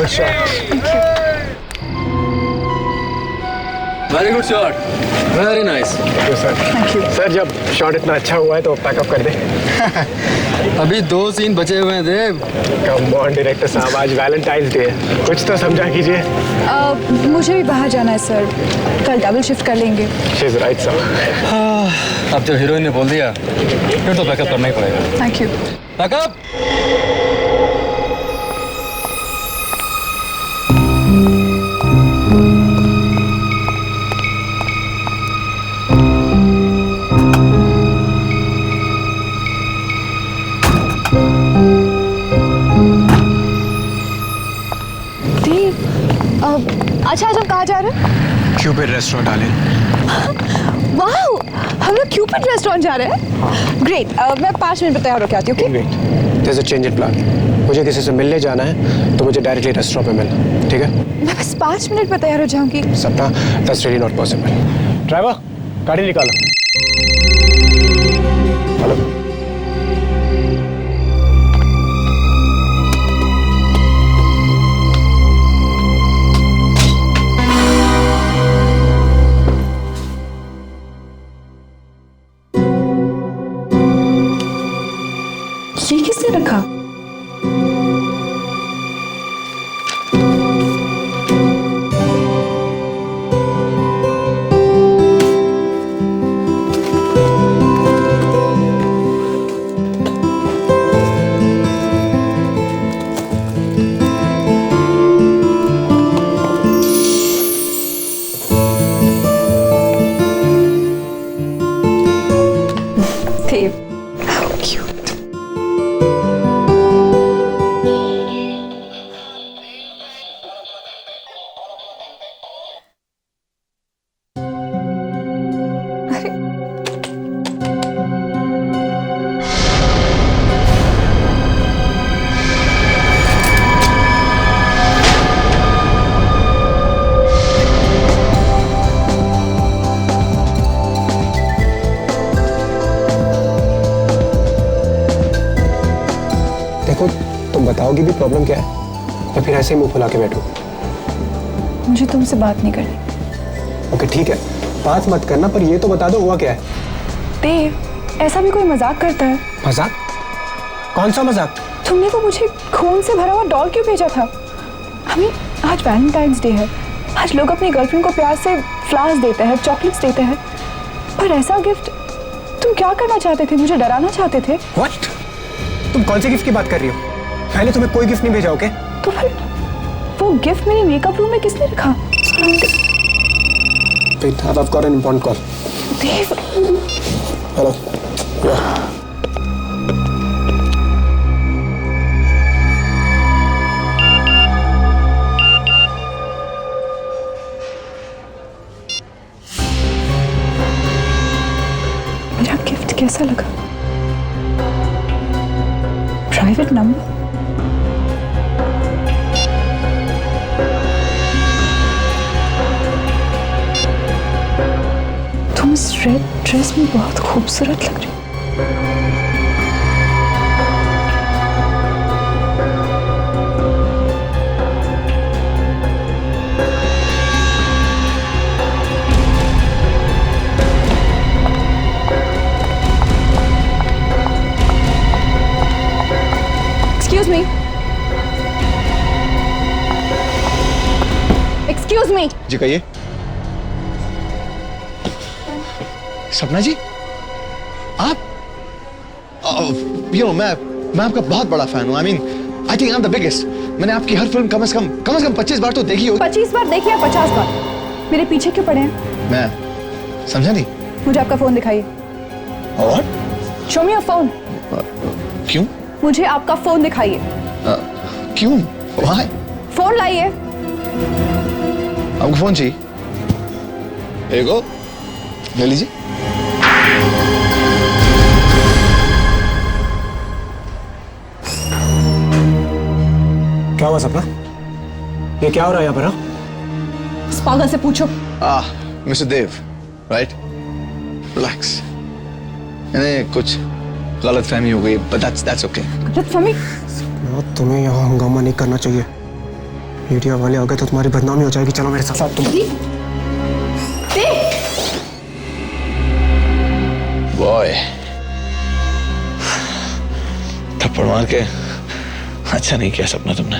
Nice shot. Very good shot, very nice. Thank you, sir. Thank you. Sir जब shot इतना अच्छा हुआ है तो पैकअप कर दे। अभी 2 सीन बचे हुए हैं देव। कम ऑन डायरेक्टर साहब, आज वैलेंटाइंस डे है, कुछ तो समझा कीजिए। मुझे भी बाहर जाना है सर, कल डबल शिफ्ट कर लेंगे। She is right sir. अब जब हीरोइन ने बोल दिया फिर तो बैकअप करना ही पड़ेगा। Thank you. बैकअप। अच्छा आज हम कहाँ जा रहे हैं? क्यूपिड रेस्टोरेंट डालें। वाओ, हम लोग क्यूपिड रेस्टोरेंट जा रहे हैं। ग्रेट, मैं 5 मिनट में तैयार होकर आती हूँ। Okay? There is a change in plan. मुझे किसी से मिलने जाना है तो मुझे डायरेक्टली रेस्टोरेंट पे मिलना, ठीक है? मैं बस 5 मिनट में तैयार हो जाऊंगी। सपना, that's really not possible. Driver, गाड़ी निकालो। हेलो। ये किसने रखा? Dave, how cute. देखो, तुम बताओगी भी प्रॉब्लम क्या है या फिर ऐसे ही मुंह फुला के बैठो? मुझे तुमसे बात नहीं करनी। ओके ठीक है, बात मत करना, पर ये तो बता दो हुआ क्या है? देव, ऐसा भी कोई मजाक करता है? मजाक? कौन सा मजाक? तुमने वो मुझे खून से भरा हुआ डॉल क्यों भेजा था? हमें आज वैलेंटाइंस डे है, आज लोग अपनी गर्लफ्रेंड को प्यार से फ्लावर्स देते हैं, चॉकलेट्स देते हैं, पर ऐसा गिफ्ट तुम क्या करना चाहते थे? मुझे डराना चाहते थे? What? तुम कौन से गिफ्ट की बात कर रही हो? मैंने तुम्हें कोई गिफ्ट नहीं भेजा, ओके? तो फिर वो गिफ्ट मेरे मेकअप रूम में किसने रखा? Wait, I've got an important call. Dev, Hello. Yeah. मेरा गिफ्ट कैसा लगा? Private number? तुम इस रेड ड्रेस में बहुत खूबसूरत लग रही हो। Excuse me. Excuse me. जी कहिए। सपना जी, आप मैं आपका बहुत बड़ा फैन हूँ। I think I am the biggest. मैंने आपकी हर फिल्म कम से कम 25 बार तो देखी होगी। 25 बार देखिए, 50 बार। मेरे पीछे क्यों पड़े हैं? मैं समझा नहीं। मुझे आपका फोन दिखाइए। और शो मी योर फोन। क्यों? मुझे आपका फोन दिखाइए। क्यों? Why? फोन लाइए। आपको फोन चाहिए? एगो ले लीजिए। क्या हुआ सपना? ये क्या हो रहा है यहाँ पर? हाँ? इस पागल से पूछो। मिस्टर देव, राइट? रिलैक्स। नहीं, कुछ गलतफहमी हो गई, but that's okay. गलतफहमी? तुम्हें यहाँ हंगामा नहीं करना चाहिए। मीडिया वाले आ गए तो तुम्हारी बदनामी हो जाएगी। चलो मेरे साथ तुम। बॉय, थप्पड़ मार के अच्छा नहीं किया सपना तुमने।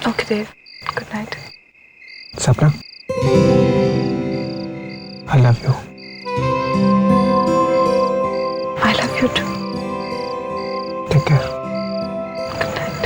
Okay Dev, good night. Sapna, I love you. I love you too. Take care. Good night.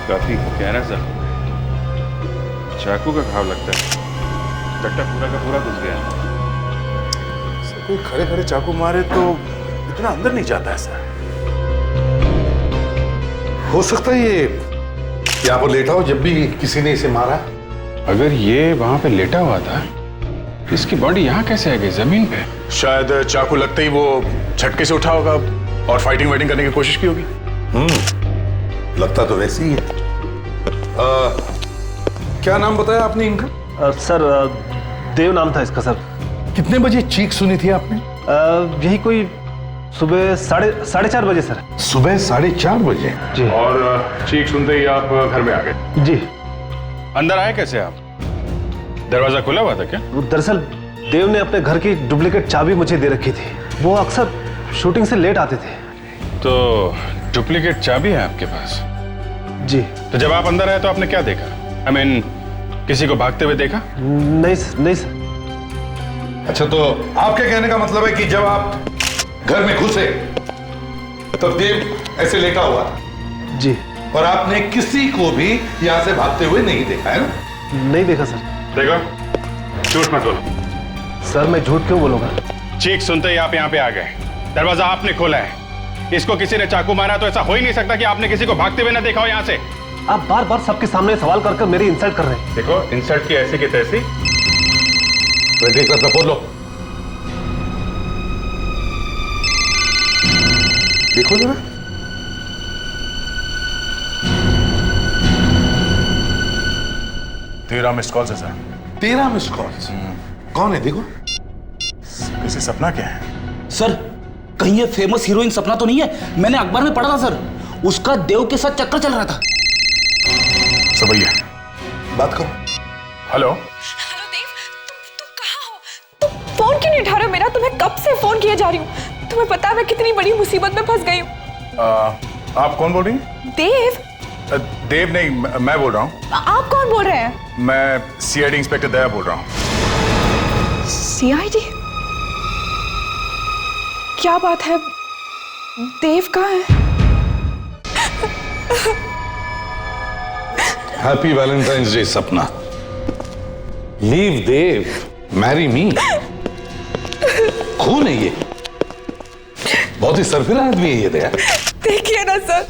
काफी गहरा जख्म है, चाकू का घाव लगता है, कट्टा पूरा का पूरा घुस गया। कोई खड़े खड़े चाकू मारे तो इतना अंदर नहीं जाता है सर। हो सकता है ये यहाँ पर लेटा हो जब भी किसी ने इसे मारा। अगर ये वहां पे लेटा हुआ था, इसकी बॉडी यहाँ कैसे आ गई जमीन पे? शायद चाकू लगते ही वो झटके से उठा होगा और फाइटिंग वाइटिंग करने की कोशिश की होगी। लगता तो वैसे ही है। क्या नाम बताया आपने इनका? सर देव नाम था इसका सर। कितने बजे चीख सुनी थी आपने? यही कोई सुबह साढ़े 4 बजे सर। सुबह 4:30 बजे। जी। और चीख सुनते ही आप घर में आ गए? जी। अंदर आए कैसे आप? दरवाजा खुला हुआ था क्या? दरअसल देव ने अपने घर की डुप्लीकेट चाबी मुझे दे रखी थी। वो अक्सर शूटिंग से लेट आते थे। तो डुप्लीकेट चाबी है आपके पास? जी। तो जब आप अंदर आए तो आपने क्या देखा? I mean, किसी को भागते हुए देखा? नहीं सर। अच्छा, तो आपके कहने का मतलब है कि जब आप घर में घुसे तो देव ऐसे लेटा हुआ था? जी। और आपने किसी को भी यहां से भागते हुए नहीं देखा है ना? नहीं देखा सर। देखो, झूठ मत बोलो। सर मैं झूठ क्यों बोलूंगा? चीख सुनते ही आप यहाँ पे आ गए, दरवाजा आपने खोला है, इसको किसी ने चाकू मारा, तो ऐसा हो ही नहीं सकता कि आपने किसी को भागते हुए ना देखा हो यहाँ से। आप बार बार सबके सामने सवाल कर मेरी इंसल्ट कर रहे हैं। देखो, इंसल्ट की ऐसी की तैसी। बोलो, देखो जरा। तेरह मिस्ड कॉल है सर। 13 missed calls? कौन है देखो? किसी सपना क्या है? सर कहीं ये फेमस हीरोइन सपना तो नहीं है? मैंने अखबार में पढ़ा था सर, उसका देव के साथ चक्कर चल रहा था। सब भैया बात करो। हेलो। हेलो देव, तुम कहाँ हो? तुम फोन क्यों नहीं उठा रहे हो मेरा? तुम्हें कब से फोन किए जा रही हूँ। तुम्हें पता है मैं कितनी बड़ी मुसीबत में फंस गई हूँ। आप कौन बोल रही हैं? देव। देव नहीं, मैं बोल रहा हूँ। आप कौन बोल रहे हैं? मैं सीआईडी इंस्पेक्टर दया बोल रहा हूँ। सीआईडी? क्या बात है? देव कहाँ है? हैप्पी वैलेंटाइंस डे सपना। लीव देव, मैरी मी। खून है ये, बहुत ही सरफिरा आदमी है ये दया। देखिए ना सर,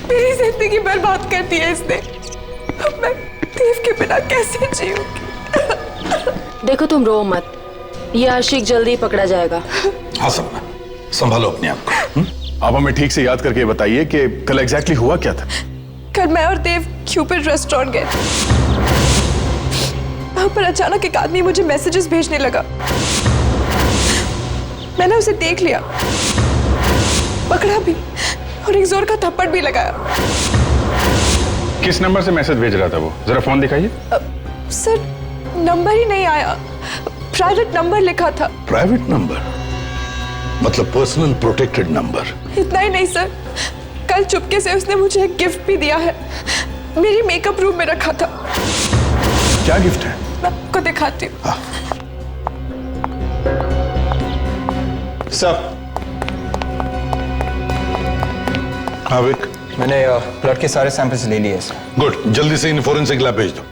मेरी जिंदगी बर्बाद कर दी है इसने। अब मैं देव के बिना कैसे जीऊंगी? देखो तुम रो मत, ये आशिक जल्दी पकड़ा जाएगा। हाँ सपना, संभालो अपने आप को। आप हमें ठीक से याद करके बताइए कि कल एग्जैक्टली हुआ क्या था? कल मैं और देव क्यूपिड रेस्टोरेंट गए। वहां पर अचानक एक आदमी मुझे मैसेजेस भेजने लगा। मैंने उसे देख लिया, पकड़ा भी और एक जोर का थप्पड़ भी लगाया। किस नंबर से मैसेज भेज रहा था वो? जरा फोन दिखाइए। सर नंबर ही नहीं आया, प्राइवेट नंबर लिखा था। प्राइवेट नंबर मतलब पर्सनल प्रोटेक्टेड नंबर? इतना ही नहीं सर, कल चुपके से उसने मुझे एक गिफ्ट भी दिया है, मेरी मेकअप रूम में रखा था। क्या गिफ्ट है? मैं आपको दिखाती हूँ। सर हाँ विक, मैंने ब्लड के सारे सैंपल्स ले लिए सर। गुड, जल्दी से इन फोरेंसिक लैब भेज दो।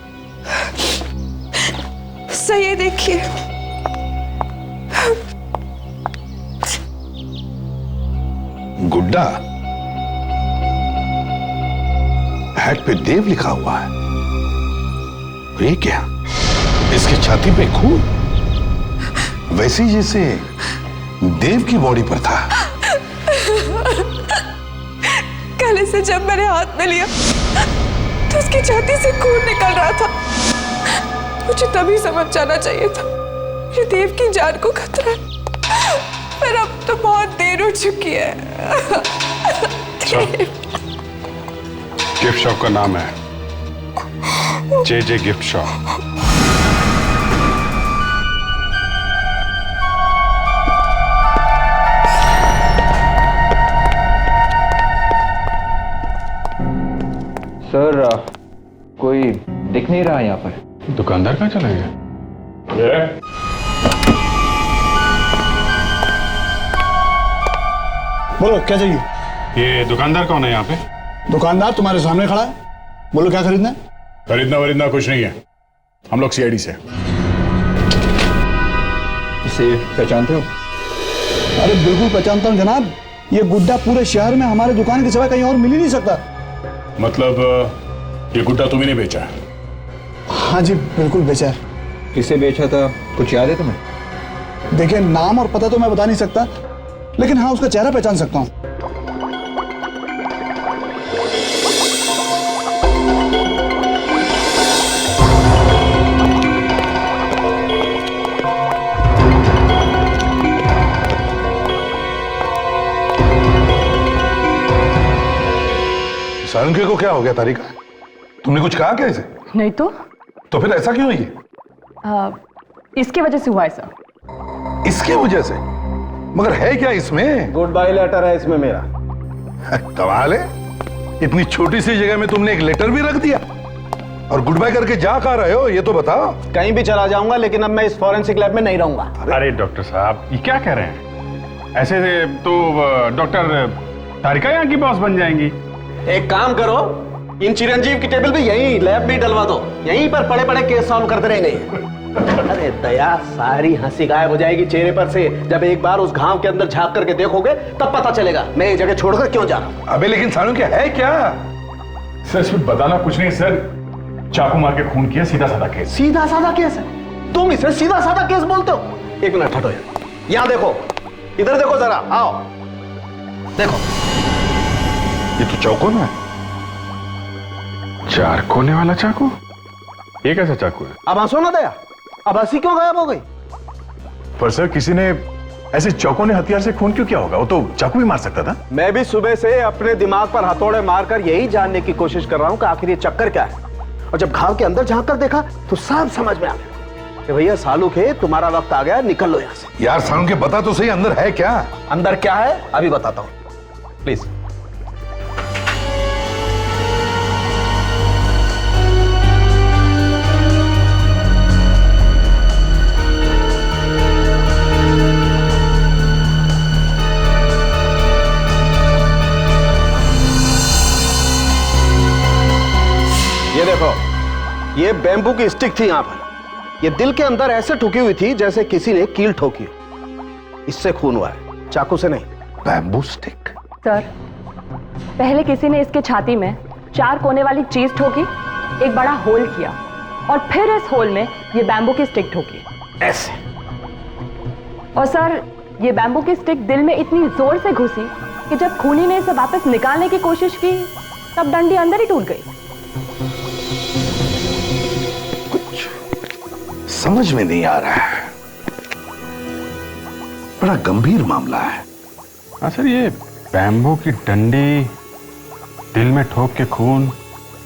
सर ये देखिए, गुड्डा, हैट पे देव लिखा हुआ है। ये क्या? इसकी छाती पे खून, वैसे ही जैसे देव की बॉडी पर था। कल से जब मैंने हाथ में लिया तो उसकी छाती से खून निकल रहा था। मुझे तभी समझ जाना चाहिए था ये देव की जान को खतरा है, पर अब तो बहुत देर हो चुकी है। गिफ्ट शॉप का नाम है जे गिफ्ट शॉप। सर कोई दिख नहीं रहा यहाँ पर। दुकानदार कहाँ चला गया? बोलो क्या चाहिए? ये दुकानदार कौन है यहाँ पे? दुकानदार तुम्हारे सामने खड़ा है, बोलो क्या खरीदना है? खरीदना वरीदना कुछ नहीं है, हम लोग सीआईडी से। इसे पहचानते हो? अरे बिल्कुल पहचानता हूँ जनाब, ये गुड्डा पूरे शहर में हमारे दुकान के सिवा कहीं और मिल ही नहीं सकता। मतलब ये गुड्डा तुम्हें नहीं बेचा है? हाँ जी बिल्कुल बेचा है। किसे बेचा था कुछ याद है तुम्हें? देखिए नाम और पता तो मैं बता नहीं सकता, लेकिन हाँ उसका चेहरा पहचान सकता हूँ। सारंगे को क्या हो गया तारिका? तुमने कुछ कहा क्या इसे? नहीं तो फिर ऐसा क्यों है ये? इसकी वजह से हुआ है सर। इसके वजह से? मगर है क्या इसमें? गुड बाय लेटर है इसमें मेरा। कमाल है, इतनी छोटी सी जगह में तुमने एक लेटर भी रख दिया। और गुड बाय करके जा कहाँ रहे हो ये तो बताओ। कहीं भी चला जाऊंगा, लेकिन अब मैं इस फॉरेंसिक लैब में नहीं रहूंगा। अरे डॉक्टर साहब ये क्या कह रहे हैं? ऐसे तो डॉक्टर तारिका यहाँ की बॉस बन जाएंगी। एक काम करो, इन चिरंजीव की टेबल पे यहीं लैब में डलवा दो, यहीं पर पड़े पड़े केस सॉल्व करते रहेंगे। अरे दया, सारी हंसी गायब हो जाएगी चेहरे पर से जब एक बार उस घाव के अंदर झांक करके देखोगे, तब पता चलेगा मैं ये जगह छोड़कर क्यों जा रहा हूं। अबे लेकिन सानू क्या है क्या? सर इसमें बताना कुछ नहीं सर, चाकू मार के खून किया, सीधा साधा केस। सीधा साधा केस है? तुम इसे सीधा साधा केस बोलते हो? एक मिनट हटो यार, यहां देखो, इधर देखो जरा, आओ देखो, ये तो चाकू ना है। 4 कोने वाला चाकू? ये कैसा चाकू है? अब हंसो ना दया, अब हंसी क्यों गायब हो गई? पर सर किसी ने ऐसे चौकोने हथियार से खून क्यों किया होगा? वो तो चाकू भी मार सकता था। मैं भी सुबह से अपने दिमाग पर हथौड़े मारकर यही जानने की कोशिश कर रहा हूं कि आखिर ये चक्कर क्या है। और जब घाव के अंदर झांक कर देखा तो सब समझ में आ गया कि भैया सालू के तुम्हारा वक्त आ गया, निकल लो यहां से। यार सानू के बता तो सही, अंदर है क्या? अंदर क्या है अभी बताता हूं, प्लीज। ये देखो, ये बैम्बू की स्टिक थी यहां पर। ये दिल के अंदर ऐसे ठुकी हुई थी जैसे किसी ने कील ठोकी हो। इससे खून हुआ है, चाकू से नहीं। Bamboo stick? सर पहले किसी ने इसके छाती में 4 कोने वाली चीज ठोकी, एक बड़ा होल किया और फिर इस होल में ये बैम्बू की स्टिक ठोकी ऐसे। और सर ये बैम्बू की स्टिक दिल में इतनी जोर से घुसी कि जब खूनी ने इसे वापस निकालने की कोशिश की तब डंडी अंदर ही टूट गई। समझ में नहीं आ रहा है, बड़ा गंभीर मामला है। हाँ सर, ये बैम्बू की डंडी दिल में ठोक के खून,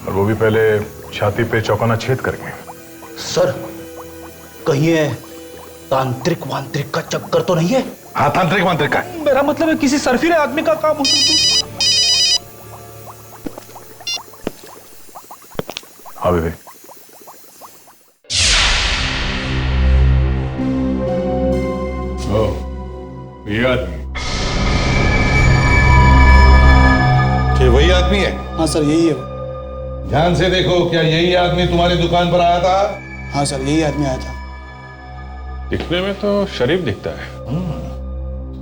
और वो भी पहले छाती पे चौकोना छेद करके। सर कहीं ये तांत्रिक वांत्रिक का चक्कर तो नहीं है? हाँ तांत्रिक वांत्रिक का। मेरा मतलब है किसी सर्फिले आदमी का काम हो सकता। हाँ विवेक, ये आदमी कि वही आदमी है? हाँ सर यही है वो। ध्यान से देखो, क्या यही आदमी तुम्हारी दुकान पर आया था? हाँ सर यही आदमी आया था। दिखने में तो शरीफ दिखता है,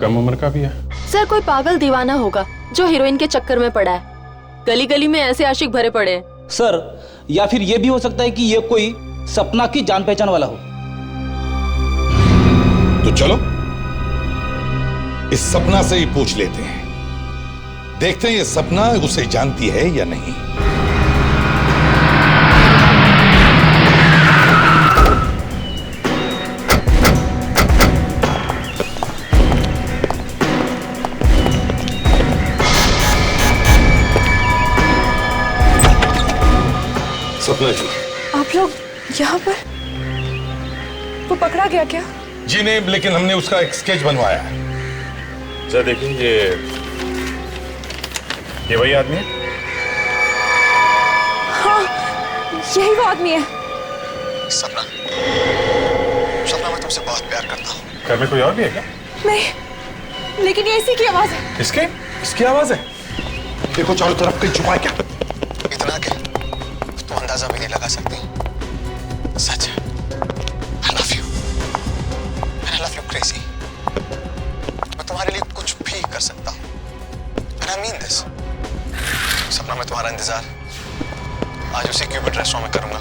कम उम्र का भी है। सर कोई पागल दीवाना होगा जो हीरोइन के चक्कर में पड़ा है। गली गली में ऐसे आशिक भरे पड़े हैं। सर या फिर ये भी हो सकता है कि ये कोई सपना की जान पहचान वाला हो। तो चलो इस सपना से ही पूछ लेते हैं, देखते हैं ये सपना उसे जानती है या नहीं। सपना जी, आप लोग यहाँ पर? वो पकड़ा गया क्या? जी नहीं, लेकिन हमने उसका एक स्केच बनवाया है। जरा देखिए, ये वही आदमी है? हाँ यही वो आदमी है। सपना, सपना मैं तुमसे बहुत प्यार करता हूँ। घर में कोई और भी है क्या? नहीं, लेकिन ये इसी की आवाज है। इसकी आवाज है? देखो चारों तरफ कहीं छुपा है क्या? इतना के तुम अंदाजा भी नहीं लगा सकती। सच है। I love you. And I love you crazy. मैं तुम्हारे लिए कुछ भी कर सकता हूँ। And I mean this. सपना मैं तुम्हारा इंतजार आज उसी क्यूपिड रेस्टोरेंट में करूंगा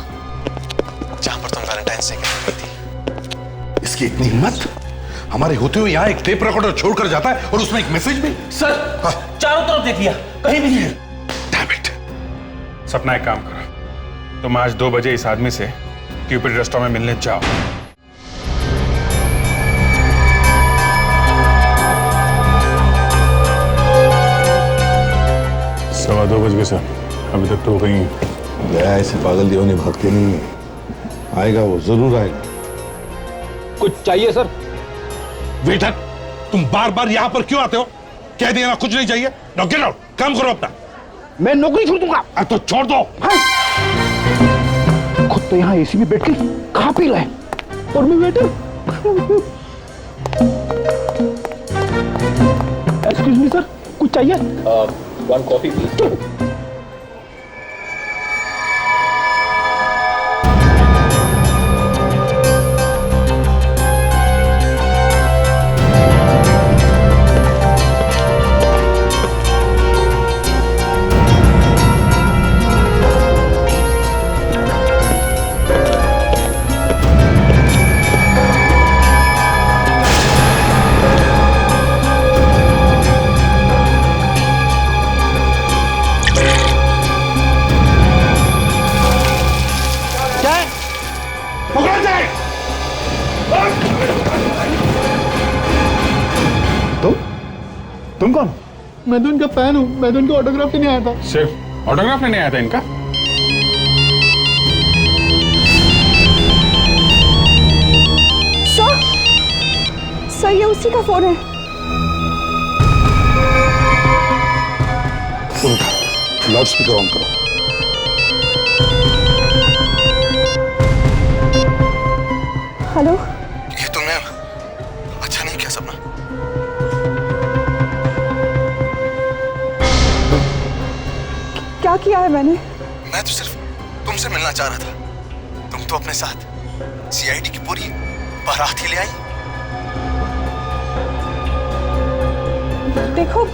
जहां पर तुम वैलेंटाइन डे के दिन गई थी। इसकी इतनी हिम्मत, हमारे होते हुए यहाँ एक टेप रिकॉर्डर छोड़कर जाता है और उसमें एक मैसेज भी। सर चारों तरफ देख लिया, कहीं भी नहीं है। Damn it. सपना एक काम करो, तुम आज 2 बजे इस आदमी से क्यूपिड रेस्टोरेंट में मिलने जाओ। सवा 2 बज गए सर, अभी तक तो कहीं गया। ऐसे पागल दीवाने भागते नहीं है। आएगा, वो जरूर आएगा। कुछ चाहिए सर? वेटर, तुम बार बार यहाँ पर क्यों आते हो? कह दिया ना कुछ नहीं चाहिए। नाउ गेट आउट, काम करो अपना। मैं नौकरी छोड़ दूंगा। तो छोड़ दो। खुद तो यहाँ एसी में बैठ के खा पी रहे हैं और मैं वेटर। एक्सक्यूज मी सर, कुछ चाहिए? 1 कॉफी प्लीज। तुम कौन? मैं तो इनका फैन हूँ, मैं तो इनका ऑटोग्राफ लेने आया था। सिर्फ ऑटोग्राफ लेने आया था इनका? सर ये उसी का फोन है। लाउड स्पीकर ऑन करो। हेलो, ये तुमने अच्छा नहीं किया सपना। क्या किया है मैंने? मैं तो सिर्फ तुमसे मिलना चाह रहा था। तुम तो अपने साथ सीआईडी की पूरी बारात ही ले आई। देखो,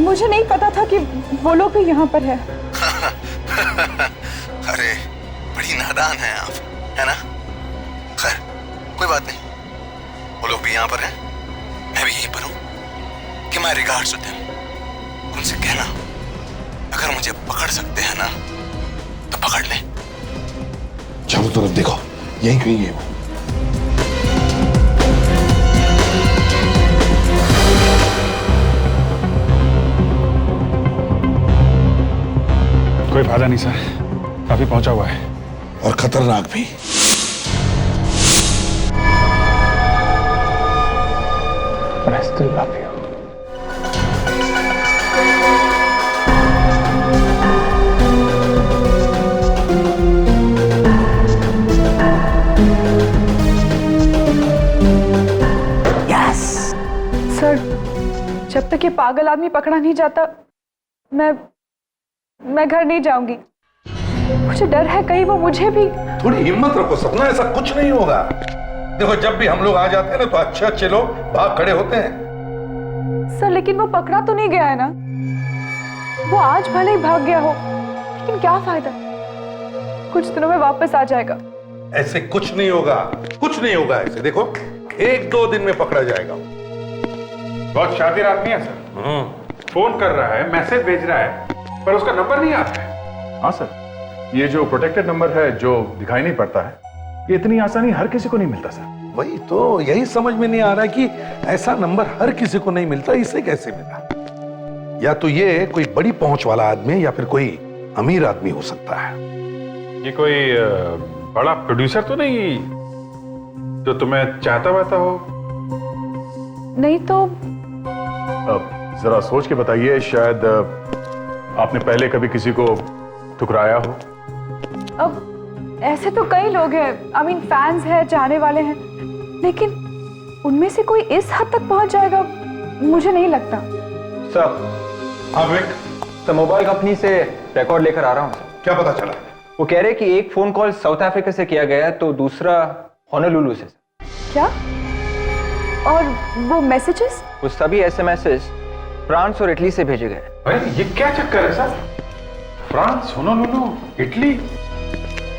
मुझे नहीं पता था कि वो लोग भी यहाँ पर है। अरे बड़ी नादान हैं आप, है ना? खैर कोई बात नहीं, वो लोग भी यहाँ पर हैं, मैं भी यहीं पर हूँ। कि माय रिगार्ड्स टू देम। उनसे कहना अगर मुझे पकड़ सकते हैं ना तो पकड़ ले। चारों तरफ देखो, यहीं कहीं है वो। कोई फायदा नहीं सर, काफी पहुंचा हुआ है और खतरनाक भी। I still love you. जब तक ये पागल आदमी पकड़ा नहीं जाता मैं घर नहीं जाऊंगी। मुझे डर है कहीं वो मुझे भी। थोड़ी हिम्मत रखो सपना, ऐसा कुछ नहीं होगा। देखो जब भी हम लोग आ जाते हैं ना तो अच्छे अच्छे लोग भाग खड़े होते हैं। सर लेकिन वो पकड़ा तो नहीं गया है ना? वो आज भले ही भाग गया हो, लेकिन क्या फायदा, कुछ दिनों में वापस आ जाएगा। ऐसे कुछ नहीं होगा, कुछ नहीं होगा ऐसे। देखो 1-2 दिन में पकड़ा जाएगा। बहुत शातिर आदमी है सर। फोन कर रहा है, मैसेज भेज रहा है, पर उसका नंबर नहीं आता है। हाँ सर, ये जो प्रोटेक्टेड नंबर है जो दिखाई नहीं पड़ता है, ये इतनी आसानी हर किसी को नहीं मिलता सर। वही तो, यही समझ में नहीं आ रहा कि ऐसा नंबर हर किसी को नहीं मिलता, इसे कैसे मिला? या तो ये कोई बड़ी पहुंच वाला आदमी है या फिर कोई अमीर आदमी हो सकता है। ये कोई बड़ा प्रोड्यूसर तो नहीं जो तुम्हें चाहता वाता हो? नहीं तो जरा सोच के बताइए, शायद आपने पहले कभी किसी को ठुकराया हो। अब ऐसे तो कई लोग हैं, आई मीन फैंस हैं, चाहने वाले हैं, लेकिन उनमें से कोई इस हद तक पहुंच जाएगा मुझे नहीं लगता। सर, हाँ विवेक, सर मोबाइल कंपनी से रिकॉर्ड लेकर आ रहा हूँ। क्या पता चला? वो कह रहे कि एक फोन कॉल साउथ अफ्रीका से किया गया है तो दूसरा होनोलुलु से। क्या? और वो मैसेजेस? वो सभी एसएमएसेस फ्रांस और इटली से भेजे गए। अरे ये क्या चक्कर है sir? France, Honolulu, Italy?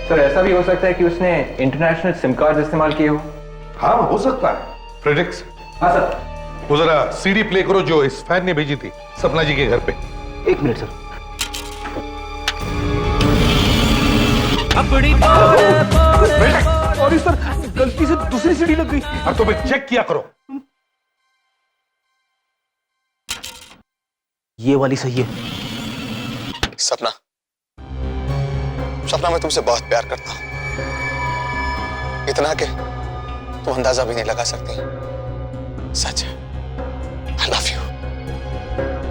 Sir ऐसा भी हो सकता है कि उसने इंटरनेशनल सिम कार्ड इस्तेमाल किए हो। हाँ हो सकता है। फ्रेडरिक्स, हाँ सर। वो जरा सीडी प्ले करो जो इस फैन ने भेजी थी सपना जी के घर पे। 1 मिनट सर। सॉरी सर, गलती से दूसरी सीडी लग गई। अब तो मैं चेक किया करो। ये वाली सही है। सपना, सपना मैं तुमसे बहुत प्यार करता हूं, इतना कि तुम अंदाजा भी नहीं लगा सकती। सच है, I love you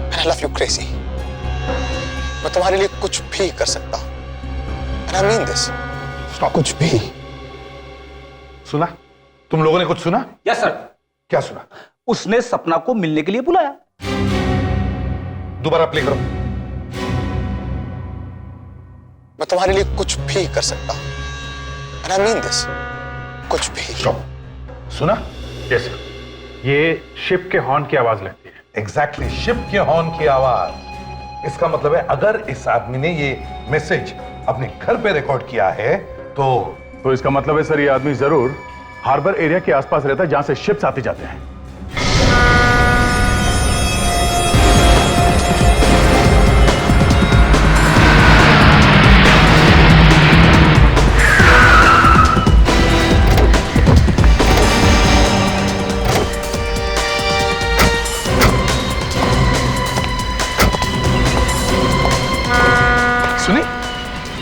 and I love you crazy। मैं तुम्हारे लिए कुछ भी कर सकता हूं and I mean this। कुछ भी। सुना? तुम लोगों ने कुछ सुना? Yes sir. क्या सुना? उसने सपना को मिलने के लिए बुलाया। दोबारा प्ले करो। मैं तुम्हारे लिए कुछ भी कर सकता हूं and I mean this। कुछ भी। सुना? Yes sir. ये शिप के हॉर्न की आवाज लगती है। एग्जैक्टली, शिप के हॉर्न की आवाज। इसका मतलब है अगर इस आदमी ने ये मैसेज अपने घर पे रिकॉर्ड किया है तो इसका मतलब है सर ये आदमी जरूर हार्बर एरिया के आसपास रहता है जहां से शिप्स आते जाते हैं।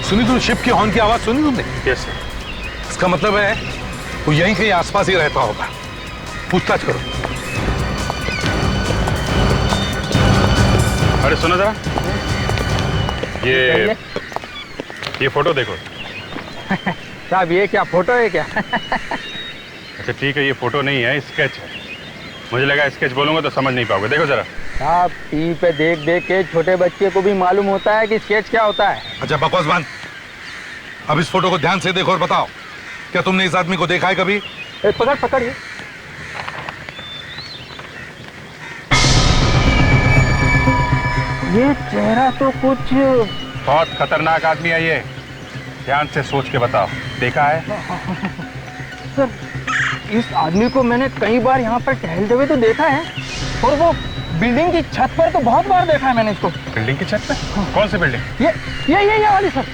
सुनी तुम शिप के हॉर्न की आवाज सुनी तुमने? Yes sir. इसका मतलब है वो यहीं कहीं आसपास ही रहता होगा। पूछताछ करो। अरे सुनो जरा, ये फोटो देखो। साहब ये क्या फोटो है क्या? अच्छा ठीक है, ये फोटो नहीं है, स्केच है। मुझे लगा स्केच बोलूंगा तो समझ नहीं पाओगे। देखो जरा। साहब टीवी पे देख देख के छोटे बच्चे को भी मालूम होता है कि स्केच क्या होता है। अच्छा बकवास बंद। अब इस फोटो को ध्यान से देखो और बताओ, क्या तुमने इस आदमी को देखा है कभी? पकड़ ये। ये चेहरा तो कुछ बहुत खतरनाक आदमी है ये। ध्यान से सोच के बताओ, देखा है? सर इस आदमी को मैंने कई बार यहाँ पर टहलते हुए तो देखा है, और वो बिल्डिंग की छत पर तो बहुत बार देखा है मैंने इसको। बिल्डिंग की छत पे? कौन सी बिल्डिंग? ये वाली सर।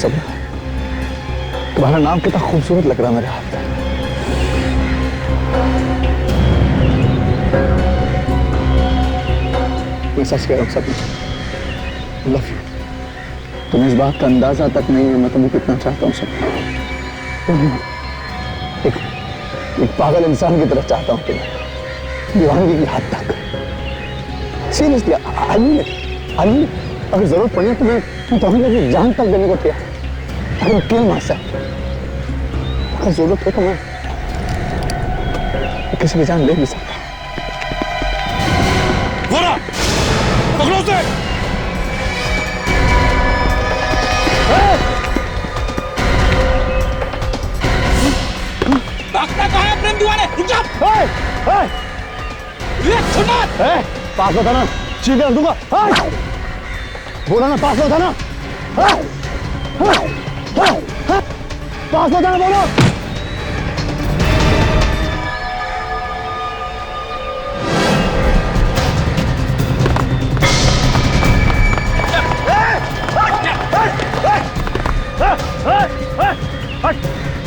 सपना, तुम्हारा नाम कितना खूबसूरत लग रहा है मेरे हाथ में। मैं सच कह रहा हूँ सपना, लव यू। तुम्हें इस बात का अंदाजा तक नहीं है मैं तुम्हें कितना चाहता हूँ सपना। एक पागल इंसान की तरह चाहता हूँ तुम्हें, दीवानगी की हद तक। सीरियसली, आई मीन अगर जरूरत पड़ी तो मैं तुम्हें अपनी जान तक देने को तैयार। अगर किल मार सकता, अगर जरूरत हो तो मैं किसी की जान ले भी सकता। पकड़ो उसे। भागता कहाँ है प्रेम दीवाने? रुक जा। पास में था ना, चीख कर दूंगा। बोला ना पास में था ना, पास में था ना, बोलो।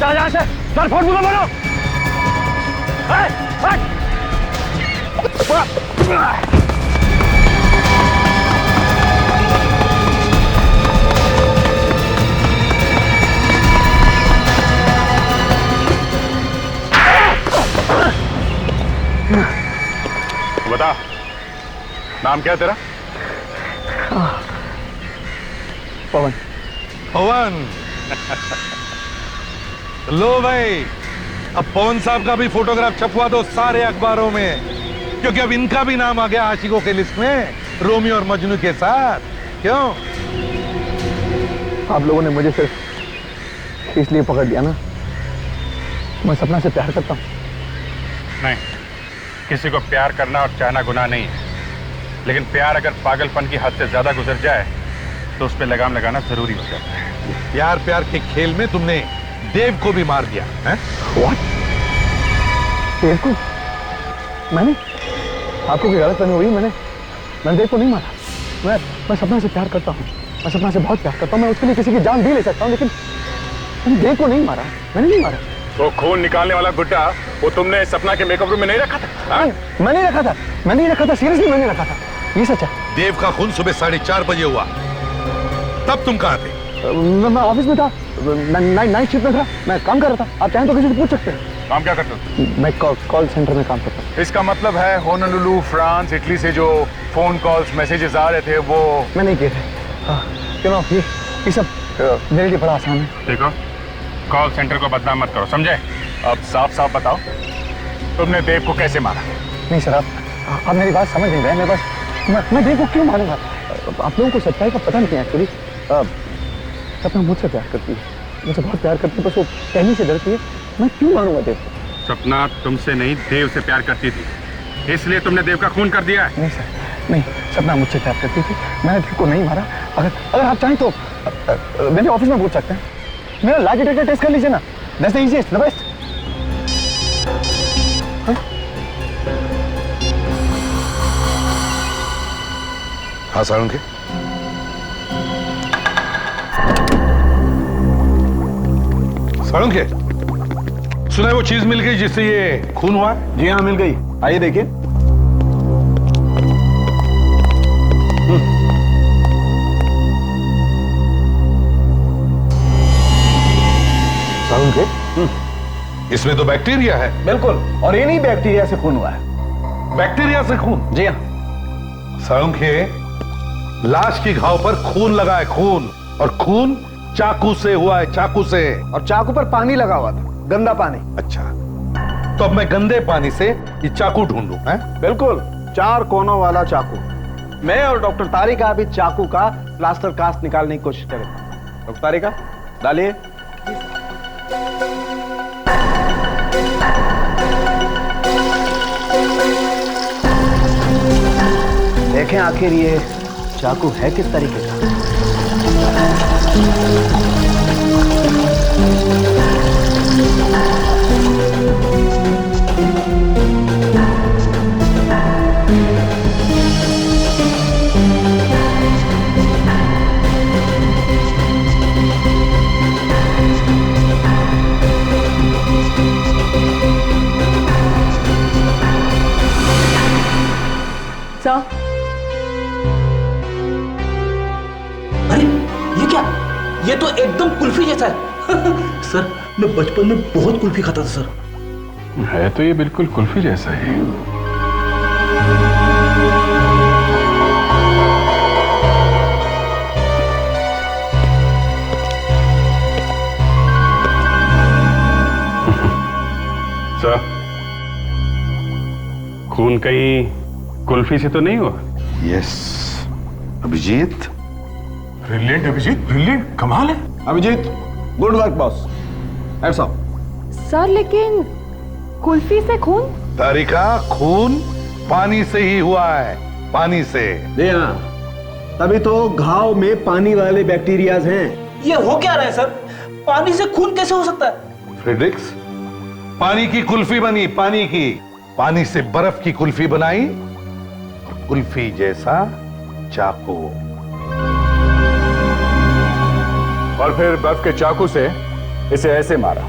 यहाँ से सर फोन बोलो बोलो। बता, नाम क्या है तेरा? पवन। पवन। लो भाई, अब पवन साहब का भी फोटोग्राफ छपवा दो सारे अखबारों में, क्योंकि अब इनका भी नाम आ गया आशिकों के लिस्ट में, रोमियो और मजनू के साथ। क्यों? आप लोगों ने मुझे सिर्फ इसलिए पकड़ लिया ना, मैं सपना से प्यार करता हूँ। नहीं, किसी को प्यार करना और चाहना गुनाह नहीं है, लेकिन प्यार अगर पागलपन की हद से ज्यादा गुजर जाए तो उस पर लगाम लगाना जरूरी हो जाता है। प्यार प्यार के खेल में तुमने देव को भी मार दिया है? What? देव को? मैंने? आपको कोई गलतफहमी हुई? मैंने देव को नहीं मारा। मैं सपना से प्यार करता हूँ, मैं सपना से बहुत प्यार करता हूँ, मैं उसके लिए किसी की जान भी ले सकता हूँ, लेकिन मैंने देव को नहीं मारा। मैंने नहीं मारा। तो खून निकालने वाला गुड्डा वो तुमने सपना के मेकअप रूम में नहीं रखा था? मैं नहीं रखा था, सीरियसली मैंने रखा था, ये सच है। देव का खून सुबह 4:30 बजे हुआ, तब तुम कहाँ थे? मैं ऑफिस में था, नाइट शिफ्ट में था, मैं काम कर रहा था। आप चाहें तो किसी से पूछ सकते हैं। काम क्या करते हो? मैं कॉल सेंटर में काम करता हूँ। इसका मतलब है होनोलुलु, फ्रांस, इटली से जो फोन कॉल्स, मैसेजेस आ रहे थे वो मैं नहीं किए थे। क्यों? ये सब मेरे लिए बड़ा आसान है। देखो, कॉल सेंटर को बदनाम मत करो, समझे? अब साफ साफ बताओ, तुमने देव को कैसे मारा? नहीं सर, आप मेरी बात समझ नहीं रहे। मेरे पास मैं देव को क्यों मारूंगा? आप लोगों को सच्चाई का पता नहीं है एक्चुअली। सपना मुझसे प्यार करती है, मुझसे बहुत प्यार करती है, बस वो कहने से डरती है। मैं क्यों मारूंगा देव को? सपना तुमसे नहीं, देव से प्यार करती थी, इसलिए तुमने देव का खून कर दिया है। नहीं सर, नहीं, सपना मुझसे प्यार करती थी, मैंने देव को नहीं मारा। अगर आप चाहें तो मेरे ऑफिस में पूछ सकते हैं। मेरा लाई डिटेक्टर टेस्ट कर लीजिए ना, that's the easiest, the best. हाँ सारंगे, सारंगे, सुना है वो चीज मिल गई जिससे ये खून हुआ? जी हाँ, मिल गई। आइए देखिए। सारंगे, इसमें तो बैक्टीरिया है। बिल्कुल, और ये नहीं बैक्टीरिया से खून हुआ है। बैक्टीरिया से खून? जी हाँ। सारंगे, लाश की घाव पर खून लगा है, खून, और खून चाकू से हुआ है, चाकू से। और चाकू पर पानी लगा हुआ था, गंदा पानी। अच्छा, तो अब मैं गंदे पानी से ये चाकू ढूंढूं? हैं? बिल्कुल, 4 कोनों वाला चाकू। मैं और डॉक्टर तारिका अभी चाकू का प्लास्टर कास्ट निकालने की कोशिश करेंगे। डॉक्टर तारिका, डालिए। देखें आखिर ये चाकू है किस तरीके का। ये तो एकदम कुल्फी जैसा है। सर मैं बचपन में बहुत कुल्फी खाता था सर। है तो ये बिल्कुल कुल्फी जैसा ही। सर, खून कहीं कुल्फी से तो नहीं हुआ? Yes Abhijit. Brilliant Abhijit, brilliant, कमाल है। Abhijit, good work boss. Hats off. Sir लेकिन कुल्फी से खून? तारिका, खून पानी से ही हुआ है, पानी से। जी हाँ, तभी तो घाव में पानी वाले बैक्टीरियाज हैं। ये हो क्या रहा है सर? पानी से खून कैसे हो सकता है? फ्रेडरिक्स, पानी की कुल्फी बनी, पानी की। पानी से बर्फ की कुल्फी बनाई और कुल्फी जैसा चाकू। और फिर बर्फ के चाकू से इसे ऐसे मारा।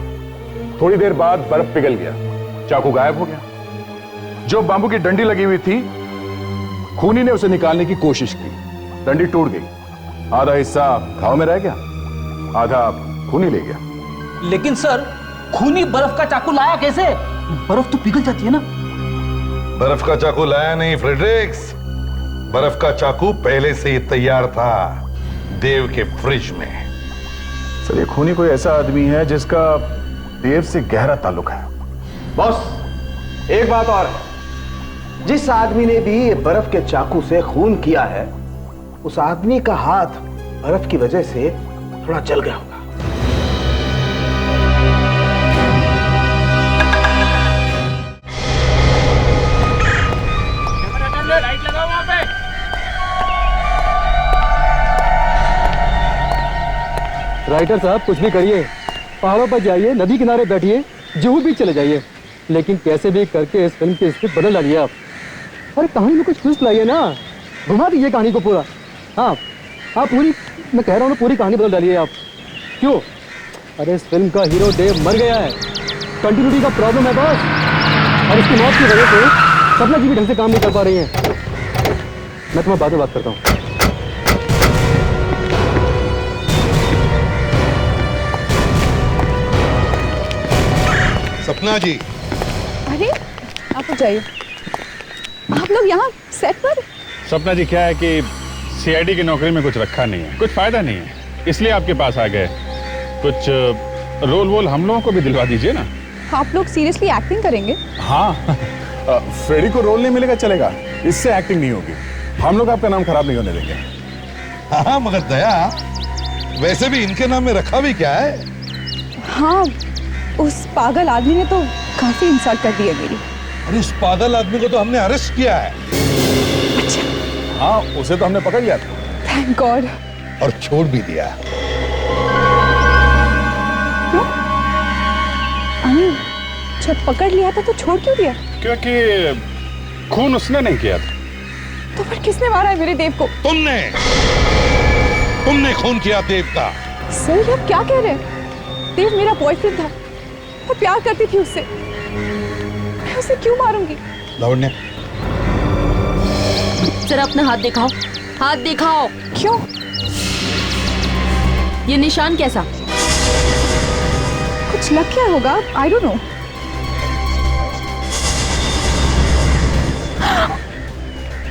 थोड़ी देर बाद बर्फ पिघल गया, चाकू गायब हो गया। जो बांबू की डंडी लगी हुई थी, खूनी ने उसे निकालने की कोशिश की, डंडी टूट गई। आधा हिस्सा घाव में रह गया, आधा खूनी ले गया। लेकिन सर खूनी बर्फ का चाकू लाया कैसे? बर्फ तो पिघल जाती है ना। बर्फ का चाकू लाया नहीं फ्रेडरिक्स, बर्फ का चाकू पहले से ही तैयार था देव के फ्रिज में। सर, ये खूनी कोई ऐसा आदमी है जिसका देव से गहरा ताल्लुक है। बॉस, एक बात और है, जिस आदमी ने भी बर्फ के चाकू से खून किया है, उस आदमी का हाथ बर्फ की वजह से थोड़ा जल गया होगा। लाइट लगाओ वहां पे। राइटर साहब कुछ भी करिए, पहाड़ों पर जाइए, नदी किनारे बैठिए, जुहू बीच चले जाइए, लेकिन कैसे भी करके इस फिल्म की स्क्रिप्ट बदल डालिए आप। अरे कहानी में कुछ ट्विस्ट लाइए ना, घुमा दीजिए कहानी को पूरा। हाँ आप पूरी, मैं कह रहा हूँ ना, पूरी कहानी बदल डालिए आप। क्यों? अरे इस फिल्म का हीरो देव मर गया है, कंटिन्यूटी का प्रॉब्लम है बॉस, और इसकी मौत की वजह से सपना जी भी ढंग से काम नहीं कर पा रही हैं। मैं तुम्हें बाद में बात करता हूँ। सपना जी। अरे आप जाइए, आप लोग यहाँ सेट पर? सपना जी, क्या है कि सीआईडी की नौकरी में कुछ रखा नहीं है, कुछ फायदा नहीं है, इसलिए आपके पास आ गए। कुछ रोल वोल हम लोगों को भी दिलवा दीजिए ना। आप लोग सीरियसली एक्टिंग करेंगे? हाँ, फ्रेडी को रोल नहीं मिलेगा चलेगा, इससे एक्टिंग नहीं होगी। हम लोग आपका नाम खराब नहीं होने देंगे। हाँ मगर दया, वैसे भी इनके नाम में रखा भी क्या है? हाँ, उस पागल आदमी ने तो काफी इंसल्ट कर दी है मेरी। अरे उस पागल आदमी को तो हमने अरेस्ट किया है। अच्छा। हाँ, उसे तो हमने पकड़ लिया था। Thank God. और छोड़ भी दिया। क्यों? जब पकड़ लिया था तो छोड़ क्यों दिया? क्योंकि खून उसने नहीं किया था। तो फिर किसने मारा है मेरे देव को? तुमने खून किया देव का। सर आप क्या कह रहे हैं? देव मेरा बॉयफ्रेंड था, मैं प्यार करती थी उससे, मैं उसे क्यों मारूंगी? लावण्य, जरा अपना हाथ दिखाओ, हाथ दिखाओ। क्यों? ये निशान कैसा? कुछ लग गया होगा, आई डोंट नो।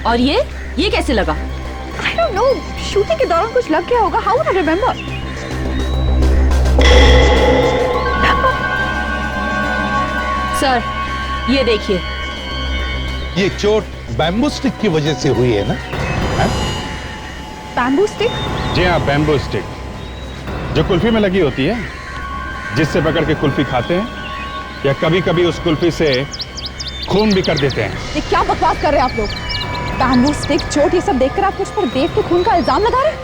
और ये कैसे लगा? आई डोंट नो, शूटिंग के दौरान कुछ लग गया होगा। How would I remember? Sir ये देखिए, ये चोट बैम्बू स्टिक की वजह से हुई है ना? Bamboo stick? जी हाँ, बैम्बू स्टिक, जो कुल्फी में लगी होती है, जिससे पकड़ के कुल्फी खाते हैं, या कभी कभी उस कुल्फी से खून भी कर देते हैं। ये क्या बकवास कर रहे हैं आप लोग? बैम्बू स्टिक, चोट, ये सब देखकर आप मुझ पर देव के खून का इल्जाम लगा रहे हैं?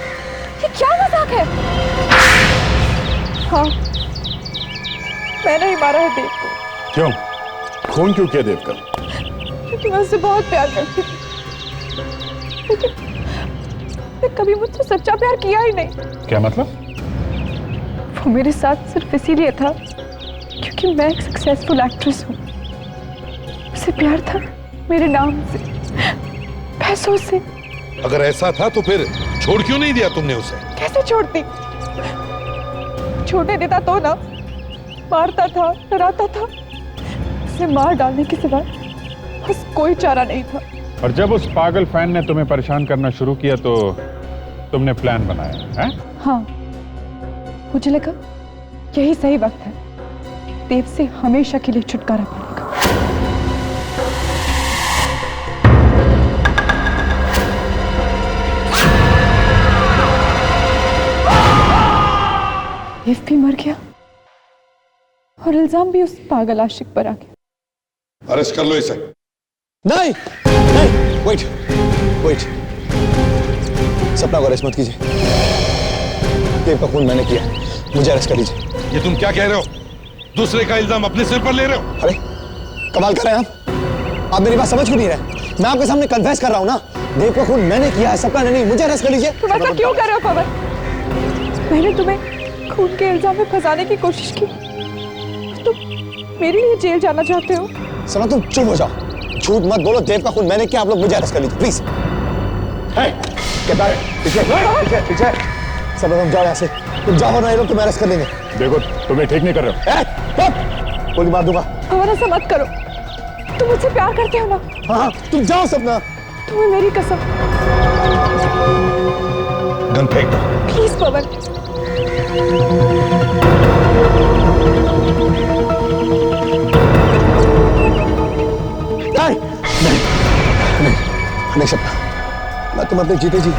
ये क्या मजाक है? हाँ, मैंने ही मारा है देव को। क्यों? खून क्यों किया देव का? क्योंकि मैं उससे बहुत प्यार करती थी, लेकिन कभी मुझसे सच्चा प्यार किया ही नहीं। क्या मतलब? वो मेरे साथ सिर्फ इसीलिए था क्योंकि मैं एक सक्सेसफुल एक्ट्रेस हूँ। उसे प्यार था मेरे नाम से, पैसों से। अगर ऐसा था तो फिर छोड़ क्यों नहीं दिया तुमने उसे? कैसे छोड़ती? छोड़ने देता तो ना, मारता था, डराता था। उसे मार डालने के सिवा बस कोई चारा नहीं था। और जब उस पागल फैन ने तुम्हें परेशान करना शुरू किया तो तुमने प्लान बनाया है? हाँ, मुझे लगा यही सही वक्त है देव से हमेशा के लिए छुटकारा पाने का। देव भी मर गया और इल्जाम भी उस पागल आशिक पर आ गया। अरेस्ट कर लो इसे। नहीं नहीं, वेट वेट, सपना को अरेस्ट मत कीजिए। देव का खून मैंने किया, मुझे अरेस्ट कर लीजिए। ये तुम क्या कह रहे हो? दूसरे का इल्जाम अपने सिर पर ले रहे हो? अरे कमाल कर रहे हैं आप मेरी बात समझ क्यों नहीं रहे? मैं आपके सामने कन्फेस कर रहा हूं ना, देव का खून मैंने किया है, सपना ने नहीं। मुझे अरेस्ट कर लीजिए। तुम ऐसा क्यों कर रहे हो पवन? मैंने तुम्हें खून के इल्जाम में फंसाने की कोशिश की, तुम मेरे लिए जेल जाना चाहते हो? सपना तुम चुप हो जाओ, झूठ मत बोलो। देव का खून मैंने किया, आप लोग मुझे अरेस्ट कर लीजिए प्लीज। पीछे सपना तुम जाओ यहाँ से, तुम जाओ ना, ये लोग तुम्हें अरेस्ट कर लेंगे। देखो तुम्हें ठीक नहीं कर रहे हो। गोली मार दूंगा। पवन ऐसा मत करो, तुम मुझसे प्यार करते हो ना? हाँ तुम जाओ सपना। तुम्हें मेरी कसम। गन फेंक दो प्लीज पवन। नहीं नहीं नहीं नहीं सपना, मैं तुम अपने जीते जी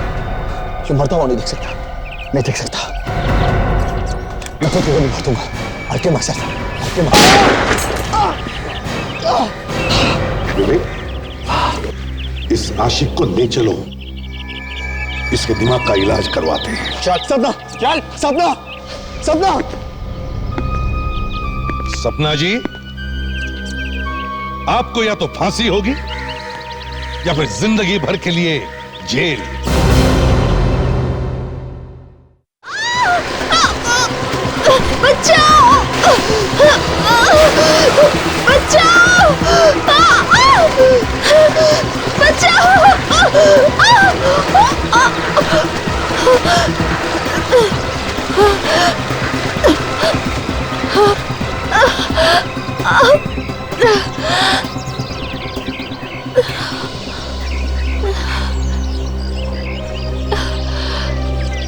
जो मरता हुआ नहीं देख सकता, नहीं देख सकता। मैं खुद को गोली मार दूंगा। हल्के मार सकता, हल्के मार। इस आशिक को ले चलो, इसके दिमाग का इलाज करवाते हैं। चल सपना, चल सपना, सपना। सपना जी, आपको या तो फांसी होगी या फिर जिंदगी भर के लिए जेल। बचाओ! बचाओ!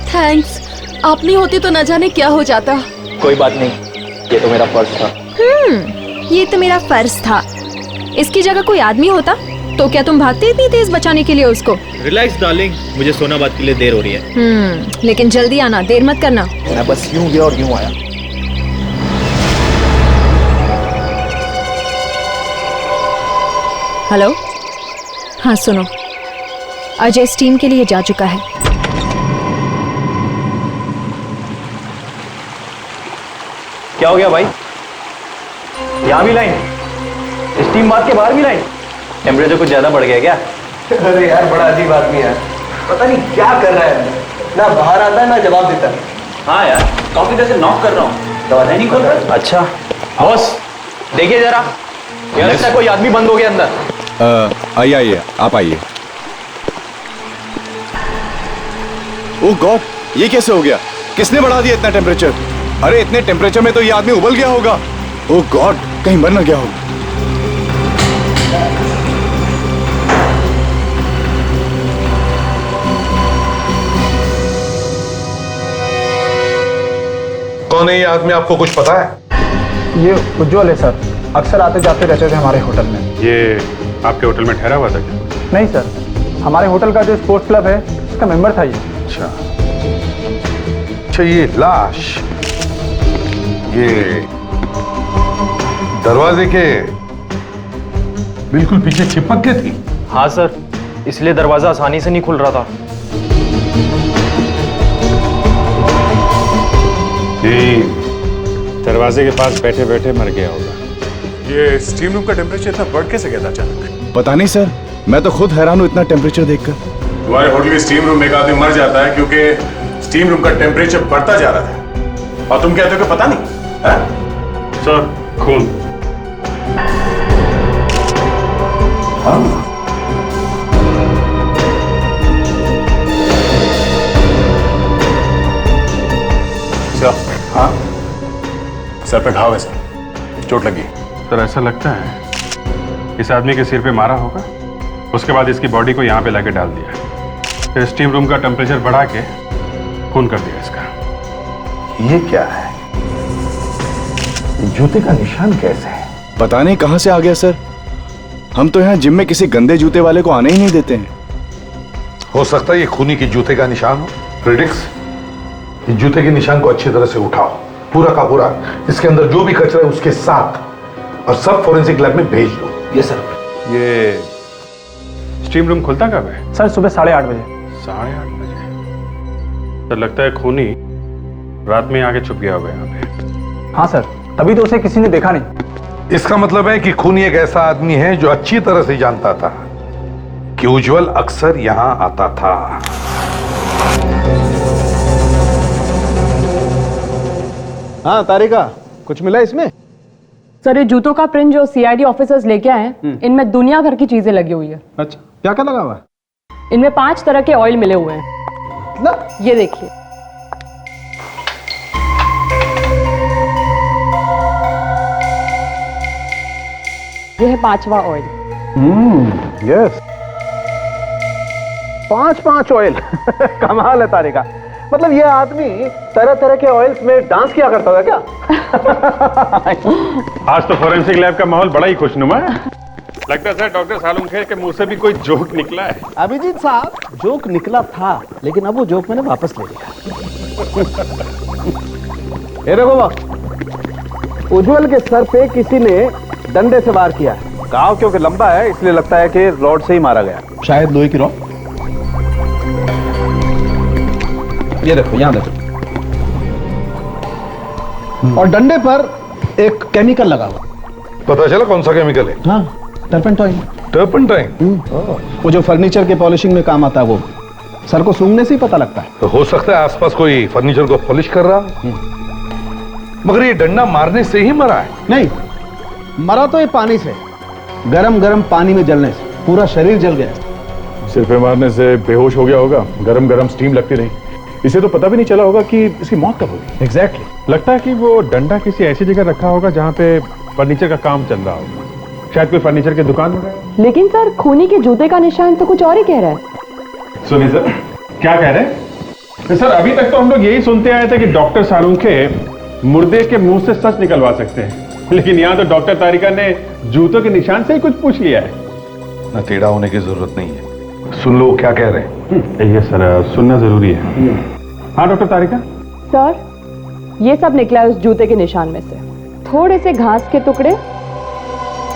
थैंक्स, आप नहीं होती तो न जाने क्या हो जाता। कोई बात नहीं, ये तो मेरा फर्ज था। ये तो मेरा फर्ज था। इसकी जगह कोई आदमी होता तो क्या तुम भागते इतनी तेज बचाने के लिए उसको? रिलैक्स डार्लिंग, मुझे सोनाबाद के लिए देर हो रही है। लेकिन जल्दी आना, देर मत करना। मैं बस यूं गया और यूं आया। हेलो, हाँ सुनो, अजय स्टीम के लिए जा चुका है। क्या हो गया भाई? यहाँ भी लाइन, स्टीम बात के बाहर भी लाइन। टेम्परेचर कुछ ज्यादा बढ़ गया क्या? अरे यार बड़ा अजीब आदमी है, पता नहीं क्या कर रहा है, ना बाहर आता है ना जवाब देता है। हाँ यार, काफी देर से नॉक कर रहा हूँ, दरवाजा नहीं खोल रहा। अच्छा बॉस, देखिए जरा, यार लगता है कोई आदमी बंद हो गया अंदर। आइए आप आइए। ओह गॉड, ये कैसे हो गया? किसने बढ़ा दिया इतना टेम्परेचर? अरे इतने टेम्परेचर में तो ये आदमी उबल गया होगा। ओह गॉड, कहीं मर न गया होगा। कौन है ये आदमी, आपको कुछ पता है? ये उज्जवल है सर, अक्सर आते जाते रहते थे हमारे होटल में। ये आपके होटल में ठहरा हुआ था क्या? नहीं सर, हमारे होटल का जो स्पोर्ट्स क्लब है उसका मेंबर था ये। अच्छा अच्छा, ये लाश ये दरवाजे के बिल्कुल पीछे चिपक के थी। हाँ सर, इसलिए दरवाजा आसानी से नहीं खुल रहा था। दरवाजे के पास बैठे बैठे मर गया होगा। ये स्टीम रूम का टेम्परेचर इतना बढ़ कैसे गया था अचानक? पता नहीं सर, मैं तो खुद हैरान हूँ इतना टेम्परेचर देखकर। तुम्हारे होटल के स्टीम रूम में एक आदमी मर जाता है क्योंकि स्टीम रूम का टेम्परेचर बढ़ता जा रहा था, और तुम कहते हो कि पता नहीं? सर, खून। हाँ हाँ सर पे घाव है सर, चोट लगी। सर ऐसा लगता है इस आदमी के सिर पे मारा होगा, उसके बाद इसकी बॉडी को यहाँ पे लाके डाल दिया, फिर स्टीम रूम का टेम्परेचर बढ़ा के खून कर दिया इसका। ये क्या है? जूते का निशान कैसे है? पता नहीं कहां से आ गया सर। हम तो यहाँ जिम में किसी गंदे जूते वाले को आने ही नहीं देते हैं। हो सकता है ये खूनी के जूते का निशान हो। प्रिडिक्स, इस जूते के निशान को अच्छी तरह से उठाओ, पूरा का पूरा, इसके अंदर जो भी कचरा है उसके साथ, और सब फोरेंसिक लैब में भेज दो। Yes sir. ये स्टीम रूम खुलता कब है? सर सुबह 8:30 बजे। 8:30 बजे? सर लगता है खूनी रात में आके छुप गया होगा यहाँ पे। हाँ सर, तभी तो उसे किसी ने देखा नहीं। इसका मतलब है कि खूनी एक ऐसा आदमी है जो अच्छी तरह से जानता था कि उज्जवल अक्सर यहां आता था। हाँ तारिका, कुछ मिला इसमें? सर ये जूतों का प्रिंट जो सीआईडी ऑफिसर्स लेके आए हैं, इनमें दुनिया भर की चीजें लगी हुई है। अच्छा, क्या क्या लगा हुआ है? इनमें 5 तरह के ऑयल मिले हुए हैं। ना? ये देखिए, ये है 5वां ऑयल। Yes, 5 oil. कमाल है तारिका। मतलब ये आदमी तरह तरह के ऑयल्स में डांस किया करता था क्या? आज तो फोरेंसिक लैब का माहौल बड़ा ही खुशनुमा है। लगता है सर डॉक्टर सालुंखे के मुंह से भी कोई जोक निकला है। अभिजीत साहब, जोक निकला था, लेकिन अब वो जोक मैंने वापस ले लिया। ये देखो वक्त, उज्जवल के सर पे किसी ने डंडे से वार किया है। घाव क्योंकि लंबा है इसलिए लगता है कि रॉड से ही मारा गया, शायद लोहे की रॉड। ये देखो, यहां देखो, और डंडे पर एक केमिकल लगा हुआ। पता चला कौन सा केमिकल है? हाँ, टर्पेंटाइन। टर्पेंटाइन? वो जो फर्नीचर के पॉलिशिंग में काम आता है, वो सर को सूंघने से ही पता लगता है। तो हो सकता है आसपास कोई फर्नीचर को पॉलिश कर रहा हो। मगर ये डंडा मारने से ही मरा है? नहीं, मरा तो ये पानी से, गरम गरम पानी में जलने से पूरा शरीर जल गया। सिर पे मारने से बेहोश हो गया होगा, गरम गरम स्टीम लगती रही, इसे तो पता भी नहीं चला होगा कि इसकी मौत कब होगी। एग्जैक्टली। लगता है कि वो डंडा किसी ऐसी जगह रखा होगा जहाँ पे फर्नीचर का काम चल रहा होगा, शायद कोई फर्नीचर की दुकान होगा। लेकिन सर खूनी के जूते का निशान तो कुछ और ही कह रहा है। सुनिए सर, क्या कह रहे हैं? सर अभी तक तो हम लोग यही सुनते आए थे कि डॉक्टर सालुंखे मुर्दे के मुंह से सच निकलवा सकते हैं, लेकिन यहाँ तो डॉक्टर तारिका ने जूतों के निशान से ही कुछ पूछ लिया है। न टेढ़ा होने की जरूरत नहीं है, सुन लो क्या कह रहे हैं। ये सर सुनना जरूरी है। हाँ डॉक्टर तारिका। सर ये सब निकला है उस जूते के निशान में से। थोड़े से घास के टुकड़े,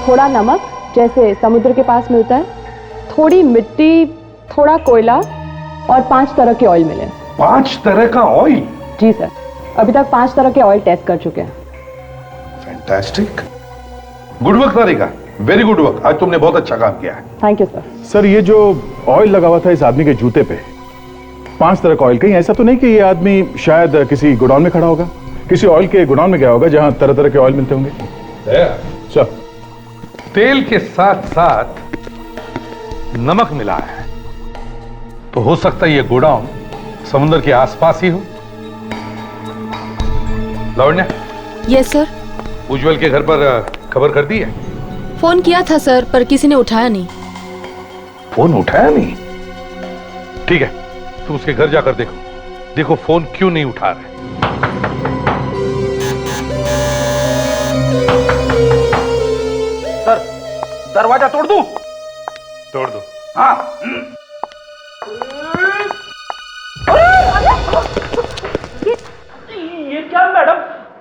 थोड़ा नमक जैसे समुद्र के पास मिलता है, थोड़ी मिट्टी, थोड़ा कोयला और 5 तरह के ऑयल मिले। 5 तरह का ऑयल? जी सर, अभी तक 5 तरह के ऑयल टेस्ट कर चुके हैं। फैंटास्टिक, गुड वर्क तारिका, वेरी गुड वर्क। आज तुमने बहुत अच्छा काम किया है। Thank you sir. सर ये जो ऑयल लगा हुआ था इस आदमी के जूते पे, 5 तरह का ऑयल, कहीं ऐसा तो नहीं कि ये आदमी शायद किसी गोडाउन में खड़ा होगा, किसी ऑयल के गोडाउन में गया होगा जहां तरह तरह के ऑयल मिलते होंगे? सर तेल के साथ साथ नमक मिला है, तो हो सकता है ये गोडाउन समुद्र के आसपास ही हो। लावण्या। Yes sir. उज्जवल के घर पर खबर कर दी है? फोन किया था सर, पर किसी ने उठाया नहीं। फोन उठाया नहीं? ठीक है, तुम उसके घर जाकर देखो, देखो फोन क्यों नहीं उठा रहे। सर दरवाजा तोड़ दूं? तोड़ दो। हाँ। ये क्या मैडम,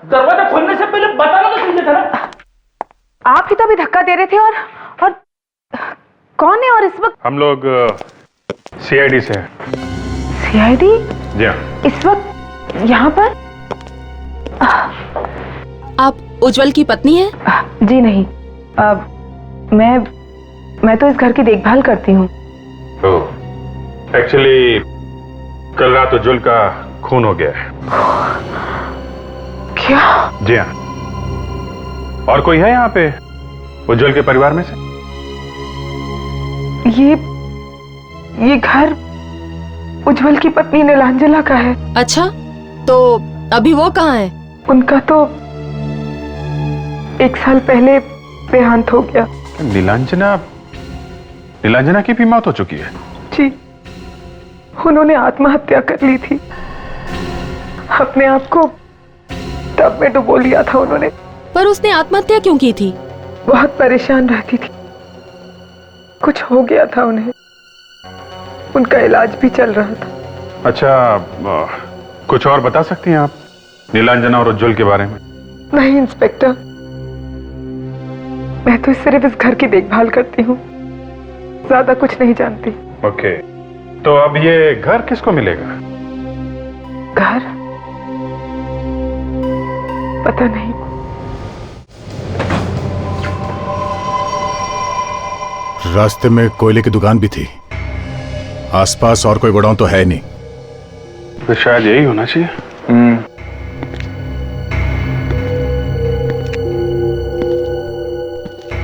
दरवाजा खोलने से पहले बताना तो चाहिए था ना। आप ही तो अभी धक्का दे रहे थे। और कौन है? और इस वक्त हम लोग सीआईडी से हैं। सीआईडी? जी हाँ। इस वक्त यहाँ पर? आप उज्जवल की पत्नी हैं? जी नहीं, मैं तो इस घर की देखभाल करती हूँ। एक्चुअली कल रात उज्जवल का खून हो गया है। क्या? जी हाँ। और कोई है यहाँ पे उज्जवल के परिवार में से? ये घर उज्जवल की पत्नी नीलांजला का है। अच्छा, तो अभी वो कहाँ है? उनका तो 1 साल पहले देहांत हो गया। नीलांजना की भी मौत हो चुकी है? जी, उन्होंने आत्महत्या कर ली थी। अपने आप को तब में डुबो लिया था उन्होंने। पर उसने आत्महत्या क्यों की थी? बहुत परेशान रहती थी, कुछ हो गया था उन्हें, उनका इलाज भी चल रहा था। अच्छा, कुछ और बता सकती हैं आप नीलांजना और उज्जवल के बारे में? नहीं इंस्पेक्टर, मैं तो सिर्फ इस घर की देखभाल करती हूँ, ज्यादा कुछ नहीं जानती। ओके, तो अब ये घर किसको मिलेगा? घर? पता नहीं। रास्ते में कोयले की दुकान भी थी, आसपास और कोई गोडाउन तो है नहीं। तो शायद यही होना चाहिए।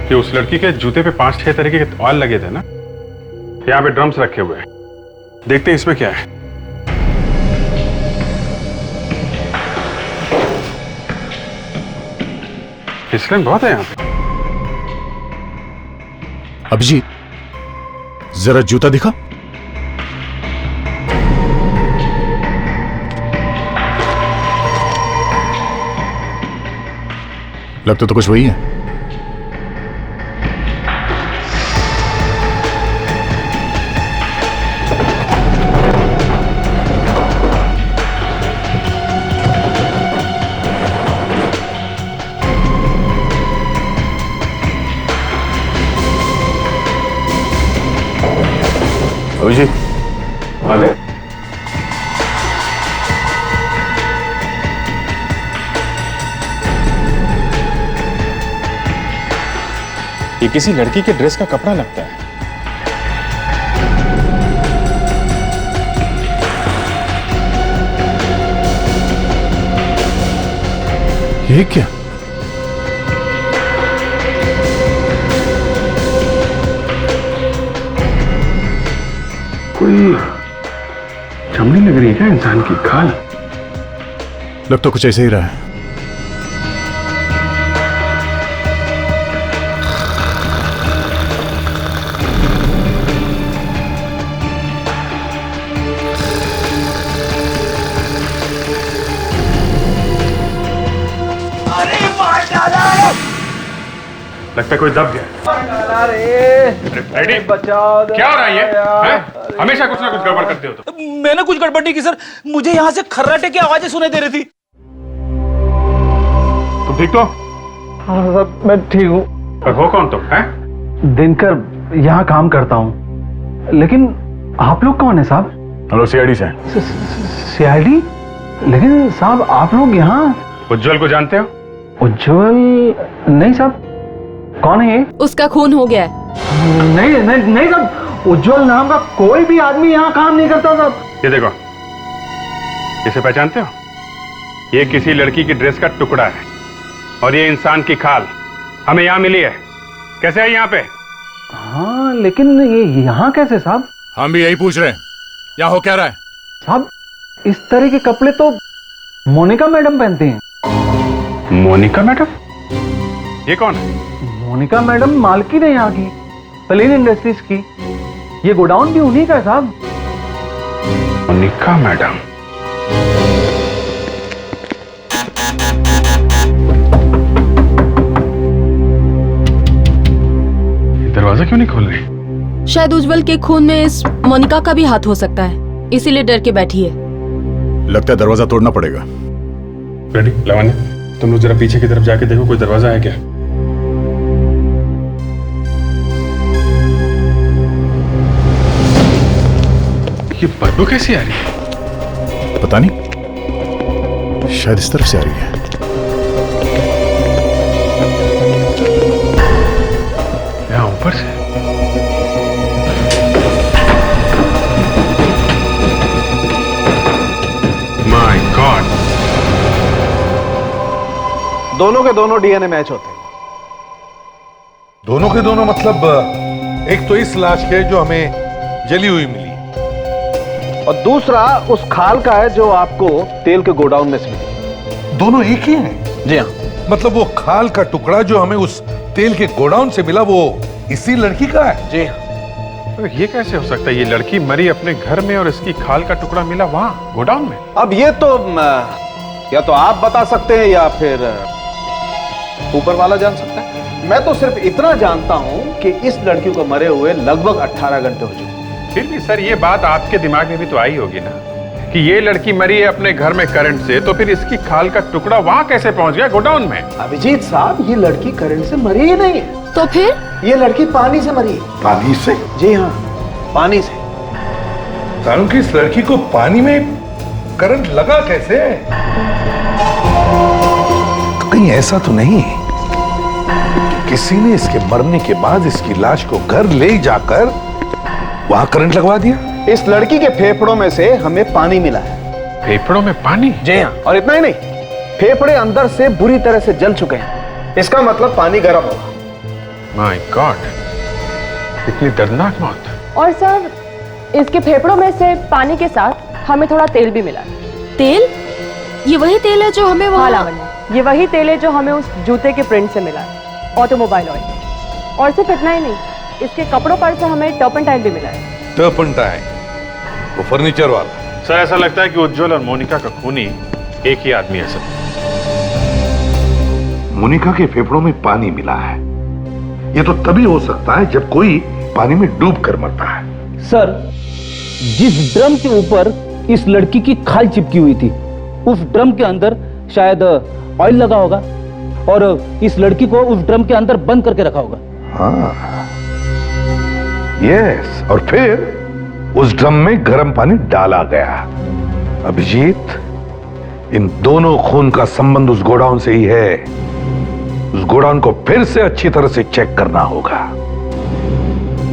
कि उस लड़की के जूते पे 5-6 तरीके के ऑयल लगे थे ना। यहाँ पे ड्रम्स रखे हुए हैं, देखते हैं इसमें क्या है। फिसलन बहुत है यहाँ पे। अभिजीत, जरा जूता दिखा। लगता तो कुछ वही है। अभिजीत, अरे ये किसी लड़की के ड्रेस का कपड़ा लगता है। ये क्या? कोई चमड़ी लग रही है क्या इंसान की? खाल लग तो कुछ ऐसे ही रहा है। लगता है कोई दब गया। रेडी? बचाओ, क्या हो रहा है ये? हैं? हमेशा कुछ ना कुछ गड़बड़ करते हो तो। मैंने कुछ गड़बड़ नहीं की सर, मुझे यहाँ से खर्राटे की आवाजें सुनाई दे रही थी। तुम ठीक तो? हाँ सर, मैं ठीक हूँ। पर हो कौन तुम? हैं? दिनकर यहाँ काम करता हूँ, लेकिन आप लोग कौन है साहब? हम लोग सीआईडी से। सीआईडी? लेकिन साहब आप लोग यहाँ? उज्जवल को जानते हो? उज्जवल? नहीं साहब। कौन है ये? उसका खून हो गया है। नहीं नहीं नहीं साहब, उज्जवल नाम का कोई भी आदमी यहाँ काम नहीं करता साहब। ये देखो, इसे पहचानते हो? ये किसी लड़की की ड्रेस का टुकड़ा है और ये इंसान की खाल हमें यहाँ मिली है। कैसे है यहाँ पे? हाँ, लेकिन ये यहाँ कैसे साहब? हम भी यही पूछ रहे हैं, यहाँ हो क्या रहा है? साहब, इस तरह के कपड़े तो मोनिका मैडम पहनती हैं। मोनिका मैडम? ये कौन है? मोनिका मैडम मालकिन है यहाँ की, प्लेन इंडस्ट्रीज की। ये गोडाउन भी उन्हीं का है साहब। मोनिका मैडम? दरवाजा क्यों नहीं खोल रही? शायद उज्जवल के खून में इस मोनिका का भी हाथ हो सकता है, इसीलिए डर के बैठी है। लगता है दरवाजा तोड़ना पड़ेगा। रेडी? लवान्या, तुम लोग जरा पीछे की तरफ जाके देखो, कोई दरवाजा है क्या? ये बदबू कैसी आ रही है? पता नहीं, शायद इस तरफ से आ रही है। यहाँ ऊपर से? My God! दोनों के दोनों डीएनए मैच होते हैं। दोनों के दोनों मतलब एक तो इस लाश के जो हमें जली हुई मिली, और दूसरा उस खाल का है जो आपको तेल के गोडाउन में से मिली। दोनों एक ही हैं? जी हाँ। मतलब वो खाल का टुकड़ा जो हमें उस तेल के गोडाउन से मिला वो इसी लड़की का है? जी। ये कैसे हो सकता है? ये लड़की मरी अपने घर में और इसकी खाल का टुकड़ा मिला वहाँ गोडाउन में। अब ये तो या तो आप बता सकते हैं या फिर ऊपर वाला जान सकता है। मैं तो सिर्फ इतना जानता हूं कि इस लड़की को मरे हुए लगभग 18 घंटे हो चुके। फिर भी सर ये बात आपके दिमाग में भी तो आई होगी ना कि ये लड़की मरी है अपने घर में करंट से, तो फिर इसकी खाल का टुकड़ा वहां कैसे पहुंच गया गोडाउन में? अभिजीत साहब, ये लड़की करंट से मरी ही नहीं है। तो फिर ये लड़की पानी से मरी है। पानी से? जी हाँ, पानी से। तारू की इस लड़की को पानी में करंट लगा कैसे? तो कहीं ऐसा तो नहीं कि किसी ने इसके मरने के बाद इसकी लाश को घर ले जाकर वहां करंट लगवा दिया? इस लड़की के फेफड़ों में से हमें पानी मिला है। फेफड़ों में पानी? जी हाँ, और इतना ही नहीं, फेफड़े अंदर से बुरी तरह से जल चुके हैं। इसका मतलब पानी गर्म होगा। माय गॉड, इतनी दर्दनाक मौत। और सर, इसके फेफड़ों में से पानी के साथ हमें थोड़ा तेल भी मिला है। तेल? ये वही तेल है जो हमें हाँ लावण्य, ये वही तेल है जो हमें उस जूते के प्रिंट से मिला है, ऑटोमोबाइल ऑयल। और सिर्फ इतना ही नहीं, इसके कपड़ों पर से हमें टर्पेंटाइन भी मिला है। टर्पेंटाइन? वो फर्नीचर वाला? सर ऐसा लगता है कि उज्जवल और मोनिका का खूनी एक ही आदमी है सर। मोनिका के फेफड़ों में पानी मिला है, ये तो तभी हो सकता है जब कोई पानी में डूब कर मरता है। सर, जिस ड्रम के ऊपर इस लड़की की खाल चिपकी हुई थी, उस ड्रम के अंदर शायद ऑयल लगा होगा और इस लड़की को उस ड्रम के अंदर बंद करके रखा होगा। हाँ, यस, और फिर उस ड्रम में गर्म पानी डाला गया। अभिजीत, इन दोनों खून का संबंध उस गोडाउन से ही है। उस गोडाउन को फिर से अच्छी तरह से चेक करना होगा,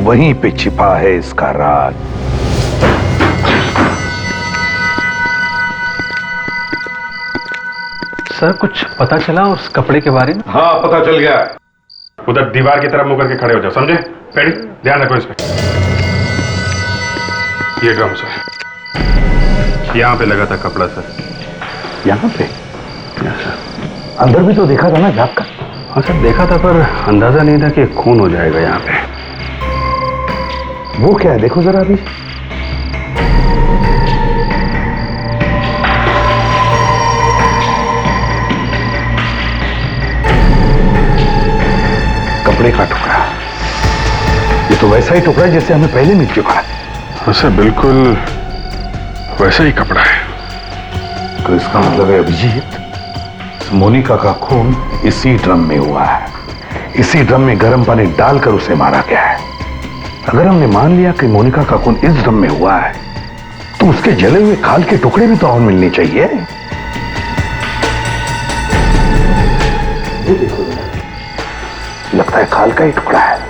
वहीं पे छिपा है इसका राज। सर, कुछ पता चला उस कपड़े के बारे में? हाँ, पता चल गया। उधर दीवार की तरफ मुंह करके खड़े हो जाओ, समझे? पेड़ी, ध्यान रखो इस पे। ये ड्रम सर, यहाँ पे लगा था कपड़ा सर। यहाँ पे? अंदर भी तो देखा था ना झाँक कर? हाँ सर, देखा था, पर अंदाजा नहीं था कि खून हो जाएगा यहाँ पे। वो क्या है, देखो जरा अभी। कपड़े का टुकड़ा। ये तो वैसा ही टुकड़ा है जैसे हमें पहले मिल चुका है। हाँ सर, बिल्कुल वैसा ही कपड़ा है। तो इसका मतलब है अभिजीत, मोनिका का खून इसी ड्रम में हुआ है। इसी ड्रम में गर्म पानी डालकर उसे मारा गया है। अगर हमने मान लिया कि मोनिका का खून इस ड्रम में हुआ है, तो उसके जले हुए खाल के टुकड़े भी तो और मिलने चाहिए। ये देखो, लगता है खाल का ही टुकड़ा है।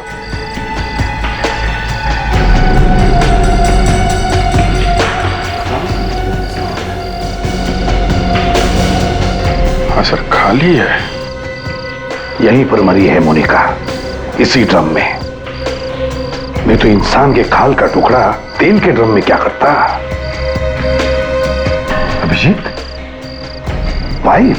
हाँ सर, खाली है। यहीं पर मरी है मोनिका, इसी ड्रम में। नहीं तो इंसान के खाल का टुकड़ा तेल के ड्रम में क्या करता? अभिजीत, पाइप।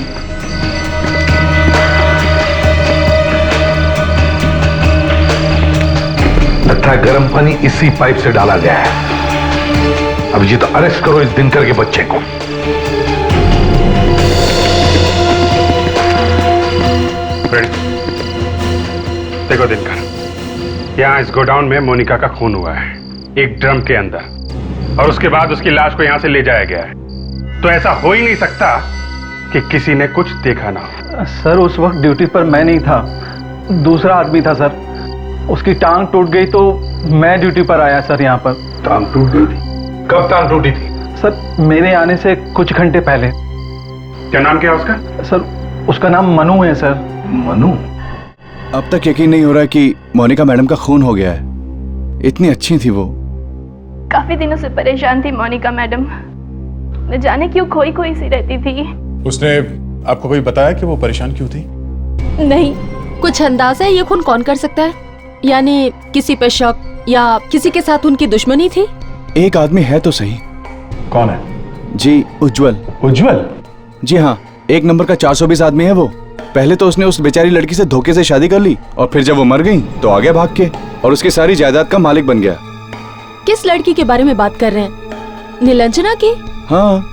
लगता है गर्म पानी इसी पाइप से डाला गया है। अभिजीत, अरेस्ट करो इस दिनकर के बच्चे को। देखो दिनकर, यहाँ इस गोडाउन में मोनिका का खून हुआ है, एक ड्रम के अंदर, और उसके बाद उसकी लाश को यहाँ से ले जाया गया है। तो ऐसा हो ही नहीं सकता कि किसी ने कुछ देखा ना हो। सर, उस वक्त ड्यूटी पर मैं नहीं था, दूसरा आदमी था सर। उसकी टांग टूट गई तो मैं ड्यूटी पर आया सर यहाँ पर। टांग टूट गई थी? कब टांग टूटी थी? सर, मेरे आने से कुछ घंटे पहले। क्या नाम क्या है उसका? सर, उसका नाम मनु है सर। मनु? अब तक यकीन नहीं हो रहा कि मोनिका मैडम का खून हो गया है। इतनी अच्छी थी वो। काफी दिनों से परेशान थी मोनिका मैडम, न जाने क्यों खोई खोई सी रहती थी। उसने आपको कोई बताया कि वो परेशान क्यों थी? नहीं, कुछ अंदाजा है ये खून कौन कर सकता है? यानी किसी पे शक या किसी के साथ उनकी दुश्मनी थी? एक आदमी है तो सही। कौन है? जी, उज्जवल। उज्जवल? जी हाँ, 1 नंबर का 420 आदमी है वो। पहले तो उसने उस बेचारी लड़की से धोखे से शादी कर ली और फिर जब वो मर गई तो आ गया भाग के और उसकी सारी जायदाद का मालिक बन गया। किस लड़की के बारे में बात कर रहे हैं? नीलांजना की? हाँ,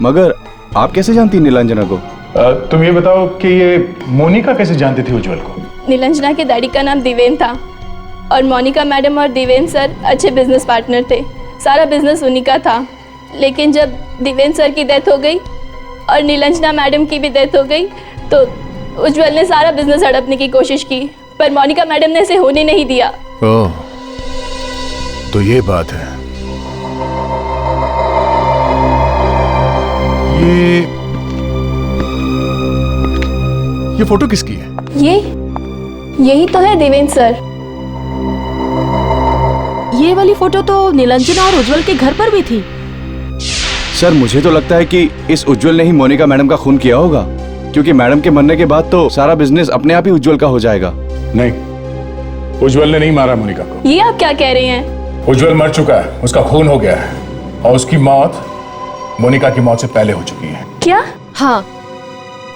मगर आप कैसे जानती नीलांजना को? तुम ये बताओ कि ये मोनिका कैसे जानती थी उज्जवल को? नीलांजना के डैडी का नाम दिवेन था और मोनिका मैडम और दिवेन सर अच्छे बिजनेस पार्टनर थे। सारा बिजनेस उन्हीं का था। लेकिन जब दिवेन सर की डेथ हो गई और नीलांजना मैडम की भी डेथ हो गई तो उज्जवल ने सारा बिजनेस हड़पने की कोशिश की, पर मोनिका मैडम ने इसे होने नहीं दिया। ओह, तो ये बात है। ये फोटो किसकी है? यही तो है देवेन सर। ये वाली फोटो तो नीलांजना और उज्जवल के घर पर भी थी। सर मुझे तो लगता है कि इस उज्जवल ने ही मोनिका मैडम का खून किया होगा, क्योंकि मैडम के मरने के बाद तो सारा बिजनेस अपने आप ही उज्जवल का हो जाएगा। नहीं, उज्जवल ने नहीं मारा मोनिका को। ये आप क्या कह रहे हैं? उज्जवल मर चुका है, उसका खून हो गया है और उसकी मौत मोनिका की मौत से पहले हो चुकी है। क्या? हाँ,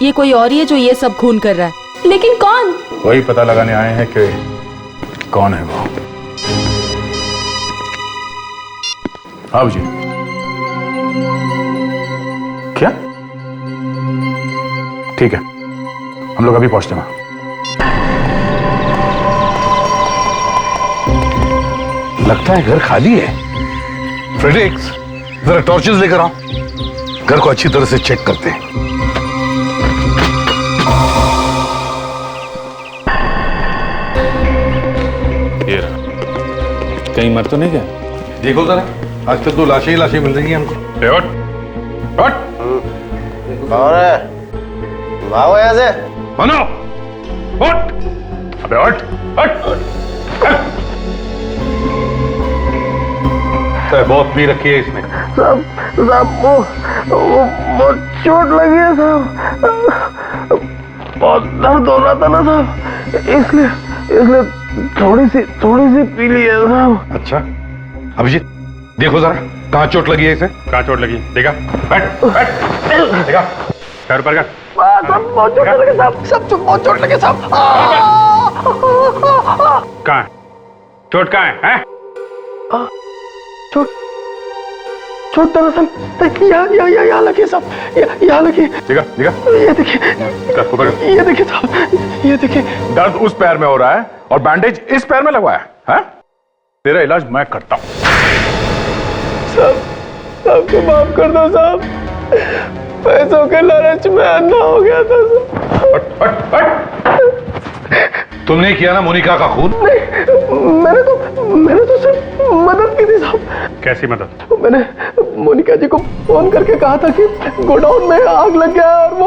ये कोई और ही है जो ये सब खून कर रहा है। लेकिन कौन? वही पता लगाने आए हैं कि कौन है वो। हाँ जी। क्या? ठीक है, हम लोग अभी पहुंचते हैं। लगता है घर खाली है। फ्रेडरिक्स, जरा टॉर्चेस लेकर आओ, घर को अच्छी तरह से चेक करते हैं। ये रहा। कहीं मर तो नहीं गया? देखो जरा, आज तक तो लाशें ही लाशें मिल रही हैं हमको। और भागो यहाँ से। मनो, उठ। अबे उठ, बहुत पी रखी है इसने। साहब वो चोट लगी है साहब, बहुत दर्द हो रहा था ना साहब, इसलिए थोड़ी सी पी ली है साहब। अच्छा, अभिजीत देखो जरा, कहाँ चोट लगी है इसे? कहाँ चोट लगी? देखा? बैठ, देखा? पैर पर कर। बहुत चोट लगे साहब, सब बहुत चोट लगे साहब। कहाँ है? चोट कहाँ है? चोट दरअसल यहाँ लगी साहब, यहाँ लगी। देखा? ये देखिए, ये देखिए साहब, ये देखिए। दर्द उस पैर में हो रहा है और बैंडेज इस पैर में लगवाया है? तेरा इलाज मैं करता हूँ। साहब को माफ कर दो साहब, पैसों के लालच में अंधा हो गया था साहब। तुमने किया ना मोनिका का खून? नहीं, मैंने तो सिर्फ मदद की थी साहब। कैसी मदद? मैंने मोनिका जी को फोन करके कहा था कि गोडाउन में आग लग गया और वो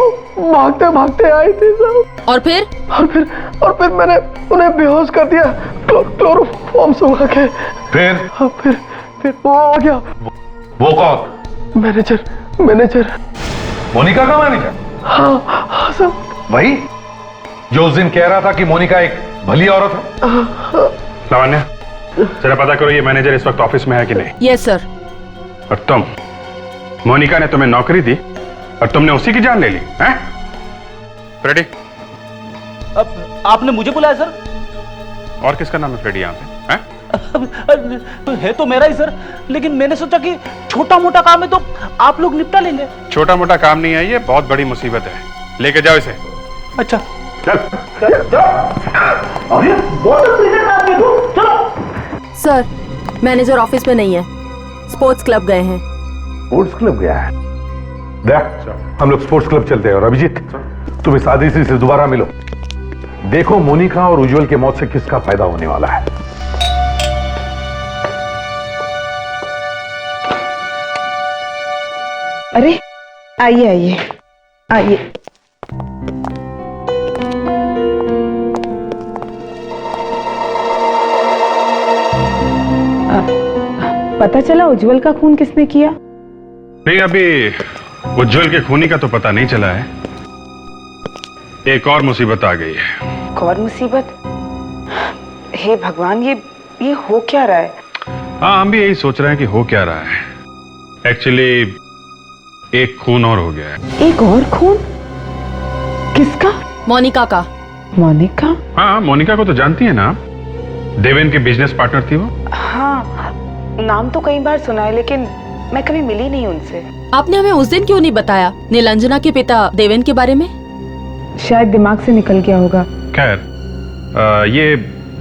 भागते भागते आई थी साहब। और फिर मैंने उन्हें बेहोश कर दिया क्लोरोफॉर्म सुखा के। फिर वो आ गया। वो कौन? मैनेजर। मोनिका का मैनेजर? हाँ साहब। वही जो उस दिन कह रहा था कि मोनिका एक भली औरत है। लावण्या, जरा पता करो ये मैनेजर इस वक्त ऑफिस में है कि नहीं। Yes sir. और तुम, मोनिका ने तुम्हें नौकरी दी और तुमने उसी की जान ले ली हैं? फ्रेडी? अब आपने मुझे बुलाया सर? और किसका नाम है फ्रेडी यहाँ पे? है तो मेरा ही सर, लेकिन मैंने सोचा कि छोटा मोटा काम है तो आप लोग निपटा लेंगे। छोटा मोटा काम नहीं है, ये बहुत बड़ी मुसीबत है। लेके जाओ इसे। अच्छा चल। सर, मैनेजर ऑफिस में नहीं है, स्पोर्ट्स क्लब गए हैं। स्पोर्ट्स क्लब गया है? देख, हम लोग स्पोर्ट्स क्लब चलते हैं। और अभिजीत, तुम इस आदित्य से दोबारा मिलो, देखो मोनिका और उज्जवल की मौत से किसका फायदा होने वाला है। अरे आइए। पता चला उज्जवल का खून किसने किया? नहीं, अभी उज्जवल के खूनी का तो पता नहीं चला है। एक और मुसीबत आ गई है। एक और मुसीबत? हे भगवान, ये हो क्या रहा है? हाँ, हम भी यही सोच रहे हैं कि हो क्या रहा है। एक्चुअली एक खून और हो गया है। एक और खून? किसका? मोनिका का। मोनिका? हाँ, मोनिका को तो जानती है ना आप? देवेन के बिजनेस पार्टनर थी वो। हाँ, नाम तो कई बार सुना है लेकिन मैं कभी मिली नहीं उनसे। आपने हमें उस दिन क्यों नहीं बताया नीलांजना के पिता देवेन के बारे में? शायद दिमाग से निकल गया होगा। खैर, ये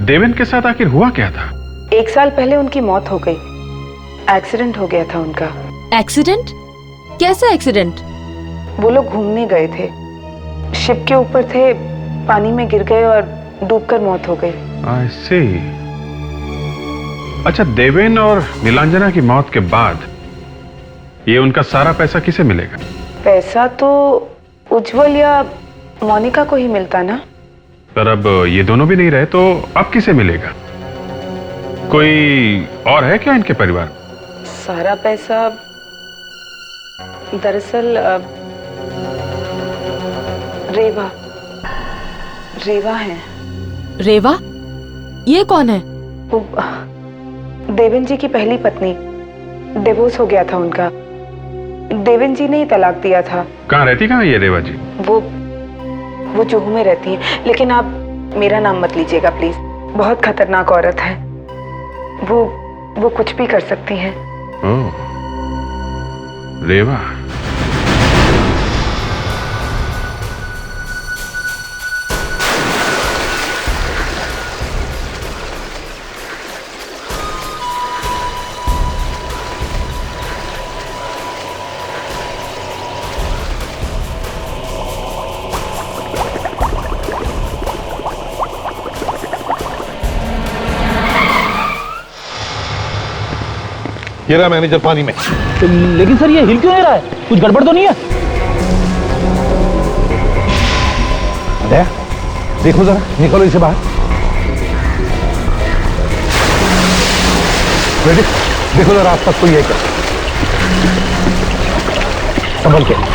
देवेन के साथ आखिर हुआ क्या था? 1 साल पहले उनकी मौत हो गई। एक्सीडेंट हो गया था उनका। एक्सीडेंट? कैसा एक्सीडेंट? वो लोग घूमने गए थे, शिप के ऊपर थे, पानी में गिर गए और डूबकर मौत हो गई। I see। अच्छा, देवेन और नीलांजना की मौत के बाद ये उनका सारा पैसा किसे मिलेगा? पैसा तो उज्जवल या मोनिका को ही मिलता ना। पर अब ये दोनों भी नहीं रहे तो अब किसे मिलेगा? कोई और है क्या इनके परिवार? सारा पैसा दरअसल रेवा है। रेवा? ये कौन है? वो देवेन जी की पहली पत्नी। डिवोर्स हो गया था उनका। देवेन जी ने ही तलाक दिया था। कहाँ रहती कहाँ ये रेवा जी? वो जुहू में रहती है, लेकिन आप मेरा नाम मत लीजिएगा प्लीज। बहुत खतरनाक औरत है वो कुछ भी कर सकती है। ओह, रेवा। ये रहा मैनेजर पानी में। लेकिन सर ये हिल क्यों नहीं रहा है? कुछ गड़बड़ तो नहीं है? दया, देखो जरा, निकलो इसे बाहर। देखो जरा आसपास कोई है क्या? संभल के।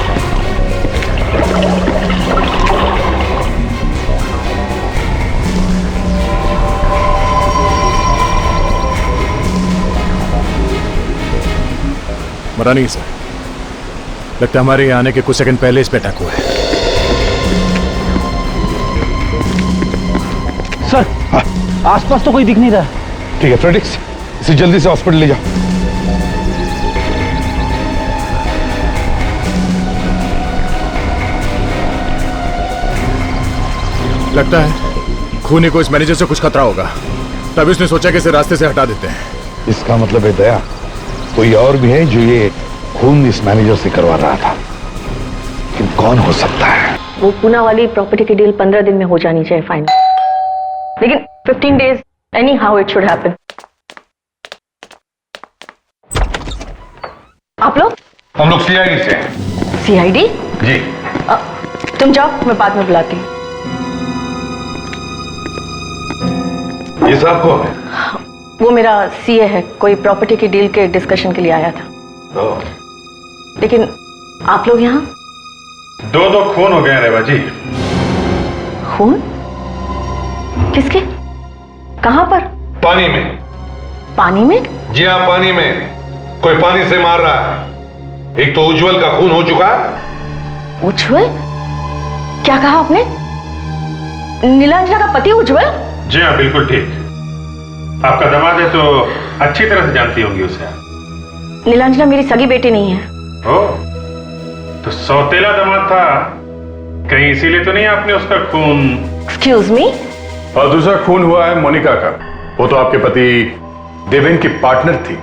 मरा नहीं सर, लगता है हमारे यहाँ आने के कुछ सेकंड पहले इस पे अटैक हुआ है। सर, आसपास तो कोई दिख नहीं रहा। ठीक है फ्रेडिक्स, इसे जल्दी से हॉस्पिटल ले जाओ। लगता है खूनी को इस मैनेजर से कुछ खतरा होगा, तभी उसने सोचा कि इसे रास्ते से हटा देते हैं। इसका मतलब है दया, कोई और भी है जो ये खून इस मैनेजर से करवा रहा था। लेकिन कौन हो सकता है? वो पूना वाली प्रॉपर्टी की डील 15 दिन में हो जानी चाहिए फाइनल, लेकिन 15 days any how it should happen. आप लोग? हम लोग सीआईडी से हैं। सीआईडी? जी। तुम जाओ, मैं बाद में बुलाती हूँ। ये साहब कौन है? वो मेरा सीए है, कोई प्रॉपर्टी की डील के डिस्कशन के लिए आया था। लेकिन आप लोग यहाँ? 2 खून हो गए रेवा जी। खून? किसके? कहाँ पर? पानी में। पानी में? जी हाँ, पानी में। कोई पानी से मार रहा है। एक तो उज्जवल का खून हो चुका है। उज्जवल? क्या कहा आपने? नीलांजना का पति उज्जवल? जी हाँ, बिल्कुल ठीक। आपका दामाद है तो अच्छी तरह से जानती होंगी उसे। नीलांजना मेरी सगी बेटी नहीं है। ओह, तो सौतेला दामाद था कहीं, इसीलिए तो नहीं आपने उसका खून? Excuse me? और दूसरा खून हुआ है मोनिका का, वो तो आपके पति देवेन की पार्टनर थी।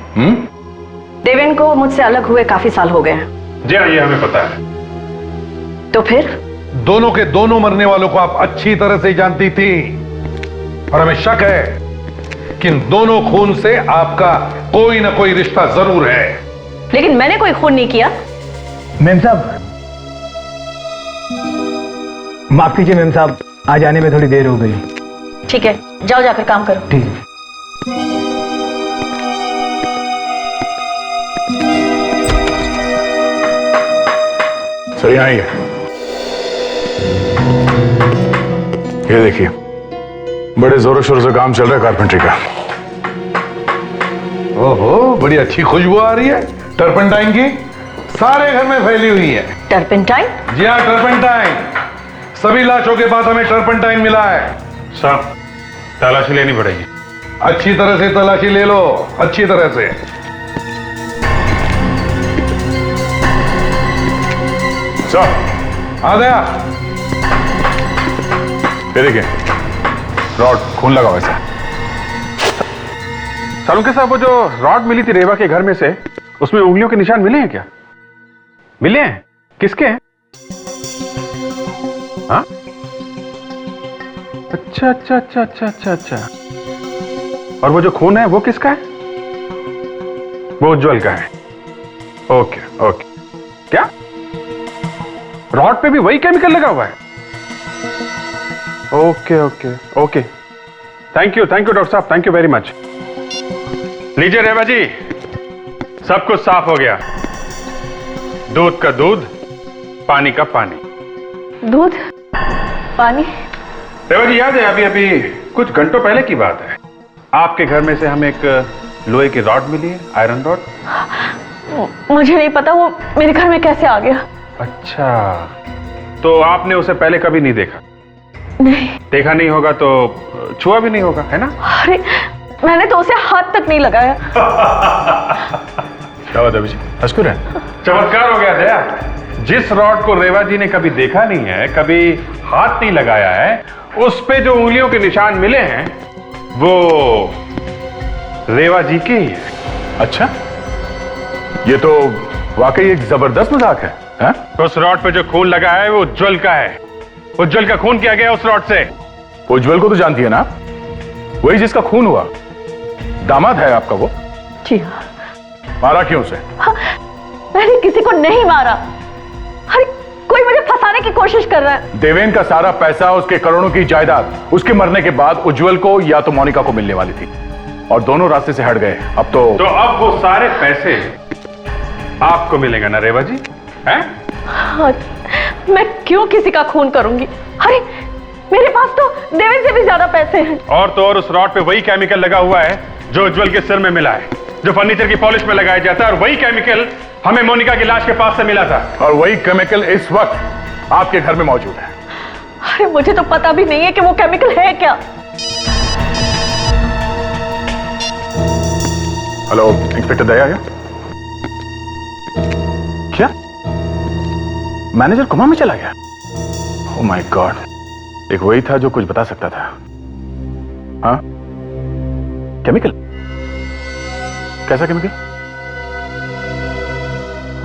देवेन को मुझसे अलग हुए काफी साल हो गए हैं। जी हाँ, ये हमें पता है। तो फिर? दोनों के दोनों मरने वालों को आप अच्छी तरह से जानती थी, और हमें शक है कि इन दोनों खून से आपका कोई ना कोई रिश्ता जरूर है। लेकिन मैंने कोई खून नहीं किया। मेम साहब, माफ कीजिए मेम साहब, आज आने में थोड़ी देर हो गई। ठीक है, जाओ जाकर काम करो। ठीक है। सर यहाँ ही है, ये देखिए, बड़े जोरों शोरों से काम चल रहा है कारपेंट्री का। ओहो, बड़ी अच्छी खुशबू आ रही है टर्पेंटाइन की, सारे घर में फैली हुई है। टर्पेंटाइन? जी हाँ, टर्पेंटाइन सभी लाशों के बाद हमें टर्पंटाइन मिला है। साहब, तलाशी लेनी पड़ेगी। अच्छी तरह से तलाशी ले लो, अच्छी तरह से। साहब, आ गया। ये देखिए, रॉड खून लगा हुआ है। सालुंके साहब, वो जो रॉड मिली थी रेवा के घर में से, उसमें उंगलियों के निशान मिले हैं क्या? मिले हैं? किसके हैं? हाँ? अच्छा अच्छा अच्छा अच्छा अच्छा अच्छा। और वो जो खून है वो किसका है? वो उज्जवल का है। Okay okay. क्या रॉड पे भी वही केमिकल लगा हुआ है? Okay okay okay. Thank you doctor साहब, थैंक यू वेरी मच। लीजिए रेवा जी, सब कुछ साफ हो गया। दूध का दूध, पानी का पानी। दूध पानी? रेवा जी, याद है अभी अभी कुछ घंटों पहले की बात है, आपके घर में से हमें एक लोहे की रॉड मिली है, आयरन रॉड। मुझे नहीं पता वो मेरे घर में कैसे आ गया। अच्छा, तो आपने उसे पहले कभी नहीं देखा? नहीं। देखा नहीं होगा तो छुआ भी नहीं होगा, है ना? अरे मैंने तो उसे हाथ तक नहीं लगाया। क्या बात है अभिजी, हंसकुर है? चमत्कार हो गया दया। जिस रॉड को रेवा जी ने कभी देखा नहीं है, कभी हाथ नहीं लगाया है, उस पे जो उंगलियों के निशान मिले हैं वो रेवा जी के ही है। अच्छा, ये तो वाकई एक जबरदस्त मजाक है, हा? उस रॉड पे जो खून लगा है वो उज्जवल का है। उज्जवल का खून किया गया उस रॉड से। उज्जवल को तो जानती है ना, वही जिसका खून हुआ, दामाद है आपका वो। जी हाँ। मारा क्यों उसे? मैंने किसी को नहीं मारा। अरे कोई मुझे फंसाने की कोशिश कर रहा है। देवेन का सारा पैसा, उसके करोड़ों की जायदाद उसके मरने के बाद उज्जवल को या तो मोनिका को मिलने वाली थी, और दोनों रास्ते से हट गए। अब तो अब वो सारे पैसे आपको मिलेगा ना रेवा जी, हैं? हाँ, मैं क्यों किसी का खून करूंगी? अरे मेरे पास तो देवेन से भी ज्यादा पैसे हैं। और तो और उस रॉड पे वही केमिकल लगा हुआ है जो उज्जवल के सिर में मिला है, जो फर्नीचर की पॉलिश में लगाया जाता है, और वही केमिकल हमें मोनिका की लाश के पास से मिला था। और वही केमिकल इस वक्त आपके घर में मौजूद है। अरे मुझे तो पता भी नहीं है कि वो केमिकल है क्या। हेलो, इंस्पेक्टर दया आया? क्या मैनेजर कोमा में चला गया? ओह माय गॉड, एक वही था जो कुछ बता सकता था। हाँ, केमिकल? कैसा केमिकल?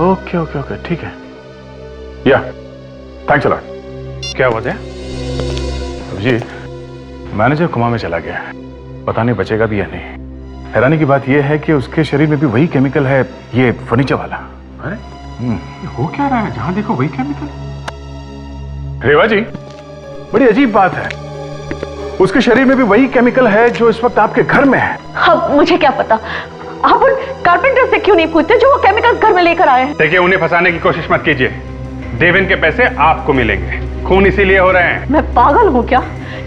ओके ओके ओके, ठीक है। या थैंक्स अ लॉट। क्या हुआ है? जी, मैनेजर कोमा में चला गया है, पता नहीं बचेगा भी या नहीं। हैरानी की बात यह है कि उसके शरीर में भी वही केमिकल है, ये फर्नीचर वाला। अरे हो क्या रहा है? जहां देखो वही केमिकल। रेवा जी, बड़ी अजीब बात है, उसके शरीर में भी वही केमिकल है जो इस वक्त आपके घर में है। अब मुझे क्या पता, आप उन कारपेंटर से क्यों नहीं पूछते जो वो केमिकल्स घर में लेकर आए हैं? देखिए, उन्हें फंसाने की कोशिश मत कीजिए। देवेन के पैसे आपको मिलेंगे। खून इसीलिए हो रहे हैं। मैं पागल हूँ क्या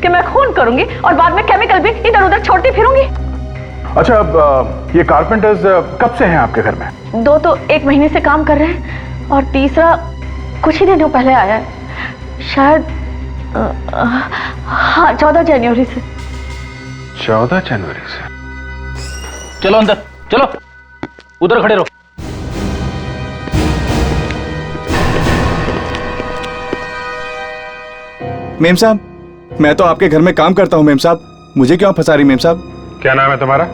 कि मैं खून करूंगी और बाद में केमिकल भी इधर उधर छोड़ती फिरूंगी? अच्छा, अब ये कारपेंटर्स कब से हैं आपके घर में? 2 तो 1 महीने से काम कर रहे हैं, और तीसरा कुछ ही दिनों पहले आया है, शायद हाँ 14 जनवरी से। 14 जनवरी से? चलो अंदर, चलो उधर खड़े रहो। मेम साहब, मैं तो आपके घर में काम करता हूँ मेम साहब, मुझे क्यों फंसा रही मेम साहब? क्या नाम है तुम्हारा?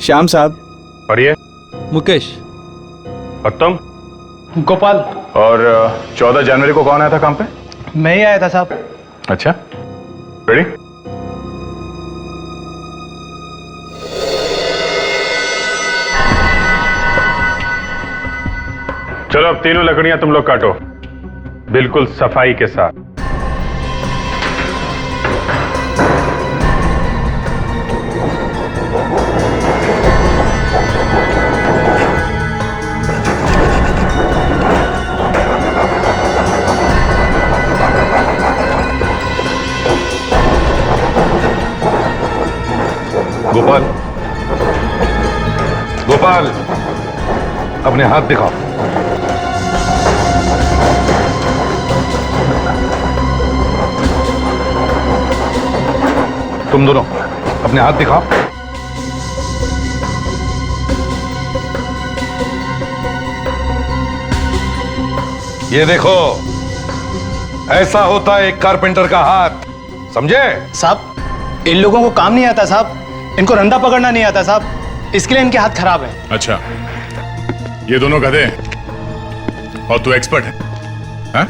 श्याम साहब। और ये? मुकेश। और तुम? गोपाल। और 14 जनवरी को कौन आया था काम पे? मैं ही आया था साहब। अच्छा, रेडी? चलो, अब तीनों लकड़ियां तुम लोग काटो, बिल्कुल सफाई के साथ। गोपाल, गोपाल, अपने हाथ दिखाओ। तुम दोनों अपने हाथ दिखाओ। ये देखो, ऐसा होता है एक कारपेंटर का हाथ, समझे? साहब इन लोगों को काम नहीं आता साहब, इनको रंदा पकड़ना नहीं आता साहब, इसके लिए इनके हाथ खराब है। अच्छा, ये दोनों गधे हैं और तू एक्सपर्ट है, हाँ?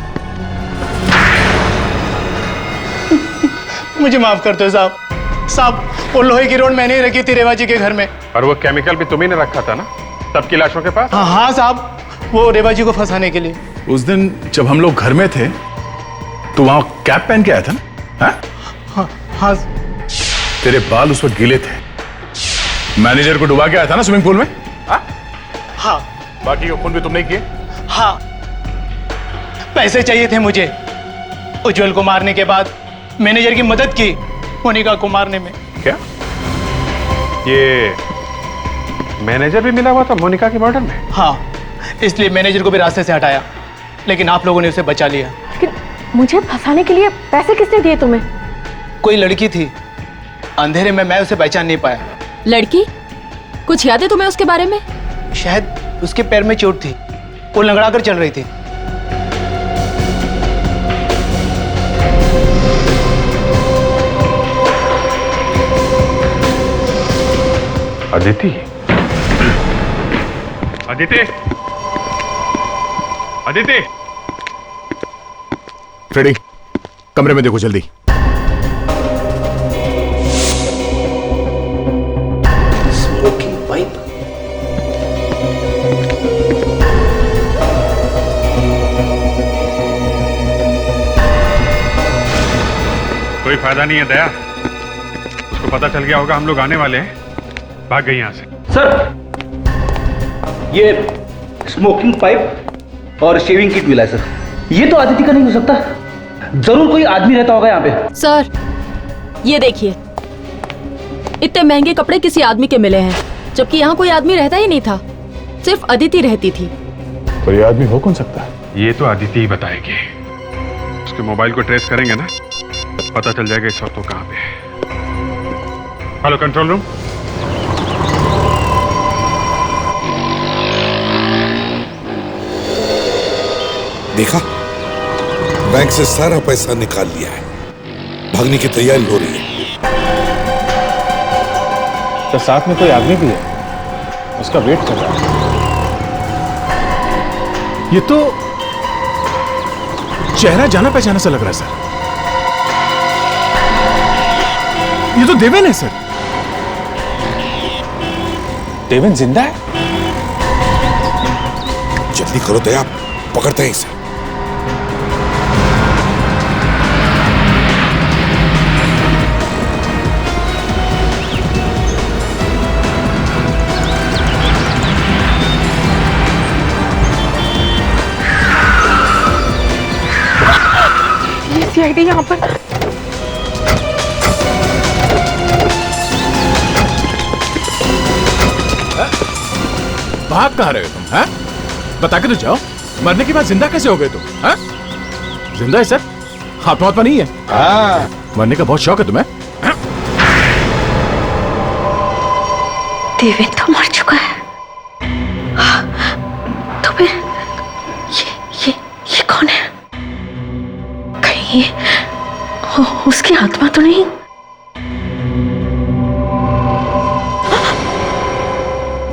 मुझे माफ कर दो साहब। साहब वो लोहे की रोड मैंने ही रखी थी रेवा जी के घर में। और वो केमिकल भी तुम्ही ने रखा था ना सबकी लाशों के पास? हाँ साहब, वो रेवा जी को फंसाने के लिए। उस दिन जब हम लोग घर में थे तो वहां कैप पहन के आया था ना? हाँ? हाँ। तेरे बाल उस वक्त गीले थे, मैनेजर को डुबा के आया था ना स्विमिंग पूल में? हाँ। बाकी को खून भी तुमने किए? हाँ। पैसे चाहिए थे मुझे, उज्जवल को मारने के बाद मैनेजर की मदद की मोनिका को मारने में। क्या ये मैनेजर भी मिला हुआ था मोनिका के मर्डर में? हाँ, इसलिए मैनेजर को भी रास्ते से हटाया, लेकिन आप लोगों ने उसे बचा लिया। लेकिन मुझे फंसाने के लिए पैसे किसने दिए तुम्हें? कोई लड़की थी, अंधेरे में मैं उसे पहचान नहीं पाया। लड़की? कुछ याद है तुम्हें उसके बारे में? शायद उसके पैर में चोट थी, वो लंगड़ा कर चल रही थी। अदिति? अदिति? अदिति? फ्रेडी, कमरे में देखो जल्दी। Smoking pipe. कोई फायदा नहीं है दया, उसको पता चल गया होगा हम लोग आने वाले हैं, भाग गई यहां से। सर ये स्मोकिंग पाइप और शेविंग किट मिला है सर। ये तो आदिति का नहीं हो सकता, जरूर कोई आदमी रहता होगा यहाँ पे। सर ये देखिए, इतने महंगे कपड़े किसी आदमी के मिले हैं, जबकि यहाँ कोई आदमी रहता ही नहीं था, सिर्फ अदिति रहती थी। पर ये आदमी हो कौन सकता है? ये तो अदिति ही बताएगी। उसके मोबाइल को ट्रेस करेंगे ना, पता चल जाएगा इस वक्त वो कहाँ पे है। Hello control room. देखा, बैंक से सारा पैसा निकाल लिया है, भागने की तैयारी हो रही है। तो साथ में कोई आदमी भी है, उसका वेट कर रहा है। ये तो चेहरा जाना पहचाना सा लग रहा है सर। ये तो देवेन है सर। देवेन जिंदा है? जल्दी करो दया, पकड़ते हैं इसे। सीआईडी यहाँ पर। भाग कहाँ रहे हो तुम? हैं? बता के तो जाओ, मरने के बाद जिंदा कैसे हो गए तुम? हैं? जिंदा है सर, आत्मा नहीं है। हाँ। मरने का बहुत शौक है तुम्हें? देवेन तो मर चुका है। हाँ, तो फिर ये कौन है? कहीं उसकी आत्मा तो नहीं?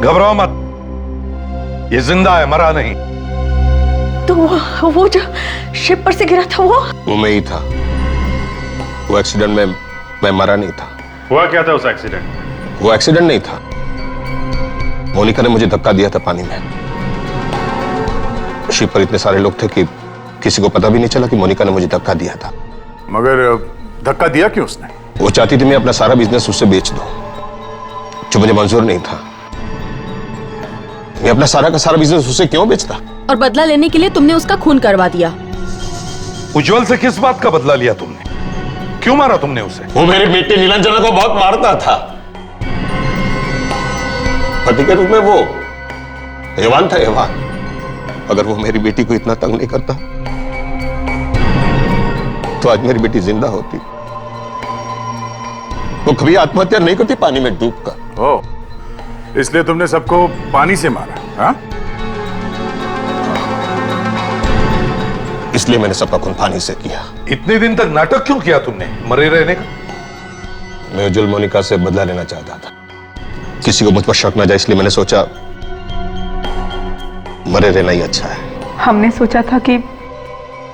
घबराओ मत, ये जिंदा है, मरा नहीं। तो वो जो शिप पर से गिरा था वो मैं ही था। वो एक्सीडेंट में मैं मरा नहीं था। हुआ क्या था उस एक्सीडेंट में? वो एक्सीडेंट नहीं था, मोनिका ने मुझे धक्का दिया था पानी में। शिप पर इतने सारे लोग थे कि किसी को पता भी नहीं चला कि मोनिका ने मुझे धक्का दिया था। मगर धक्का दिया क्यों उसने? वो चाहती थी मैं अपना सारा बिजनेस उससे बेच दूं, जो मुझे मंजूर नहीं था। मैं अपना सारा का सारा बिजनेस उससे क्यों बेचता? और बदला लेने के लिए तुमने उसका खून करवा दिया। उज्जवल से किस बात का बदला लिया तुमने? क्यों मारा तुमने उसे? वो मेरी बेटी नीलांजना को बहुत मारता था। पति के रूप में वो हैवान था, हैवान। अगर वो मेरी बेटी को इतना तंग नहीं करता तो आज मेरी बेटी जिंदा होती। वो कभी आत्महत्या नहीं करती पानी में डूबकर। ओ, इसलिए तुमने सबको पानी से मारा? हाँ? इसलिए मैंने सबका खून पानी से किया। इतने दिन तक नाटक क्यों किया तुमने मरे रहने का? मैं उज्जवल मोनिका से बदला लेना चाहता था। किसी को मुझ पर शक न जाए, इसलिए मैंने सोचा मरे रहना ही अच्छा है। हमने सोचा था कि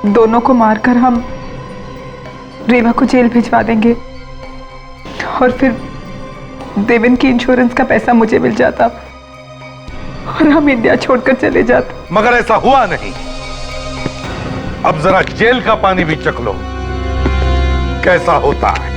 दोनों को मारकर हम रेवा को जेल भिजवा देंगे और फिर देवेन की इंश्योरेंस का पैसा मुझे मिल जाता और हम इंडिया छोड़कर चले जाते। मगर ऐसा हुआ नहीं। अब जरा जेल का पानी भी चख लो कैसा होता है।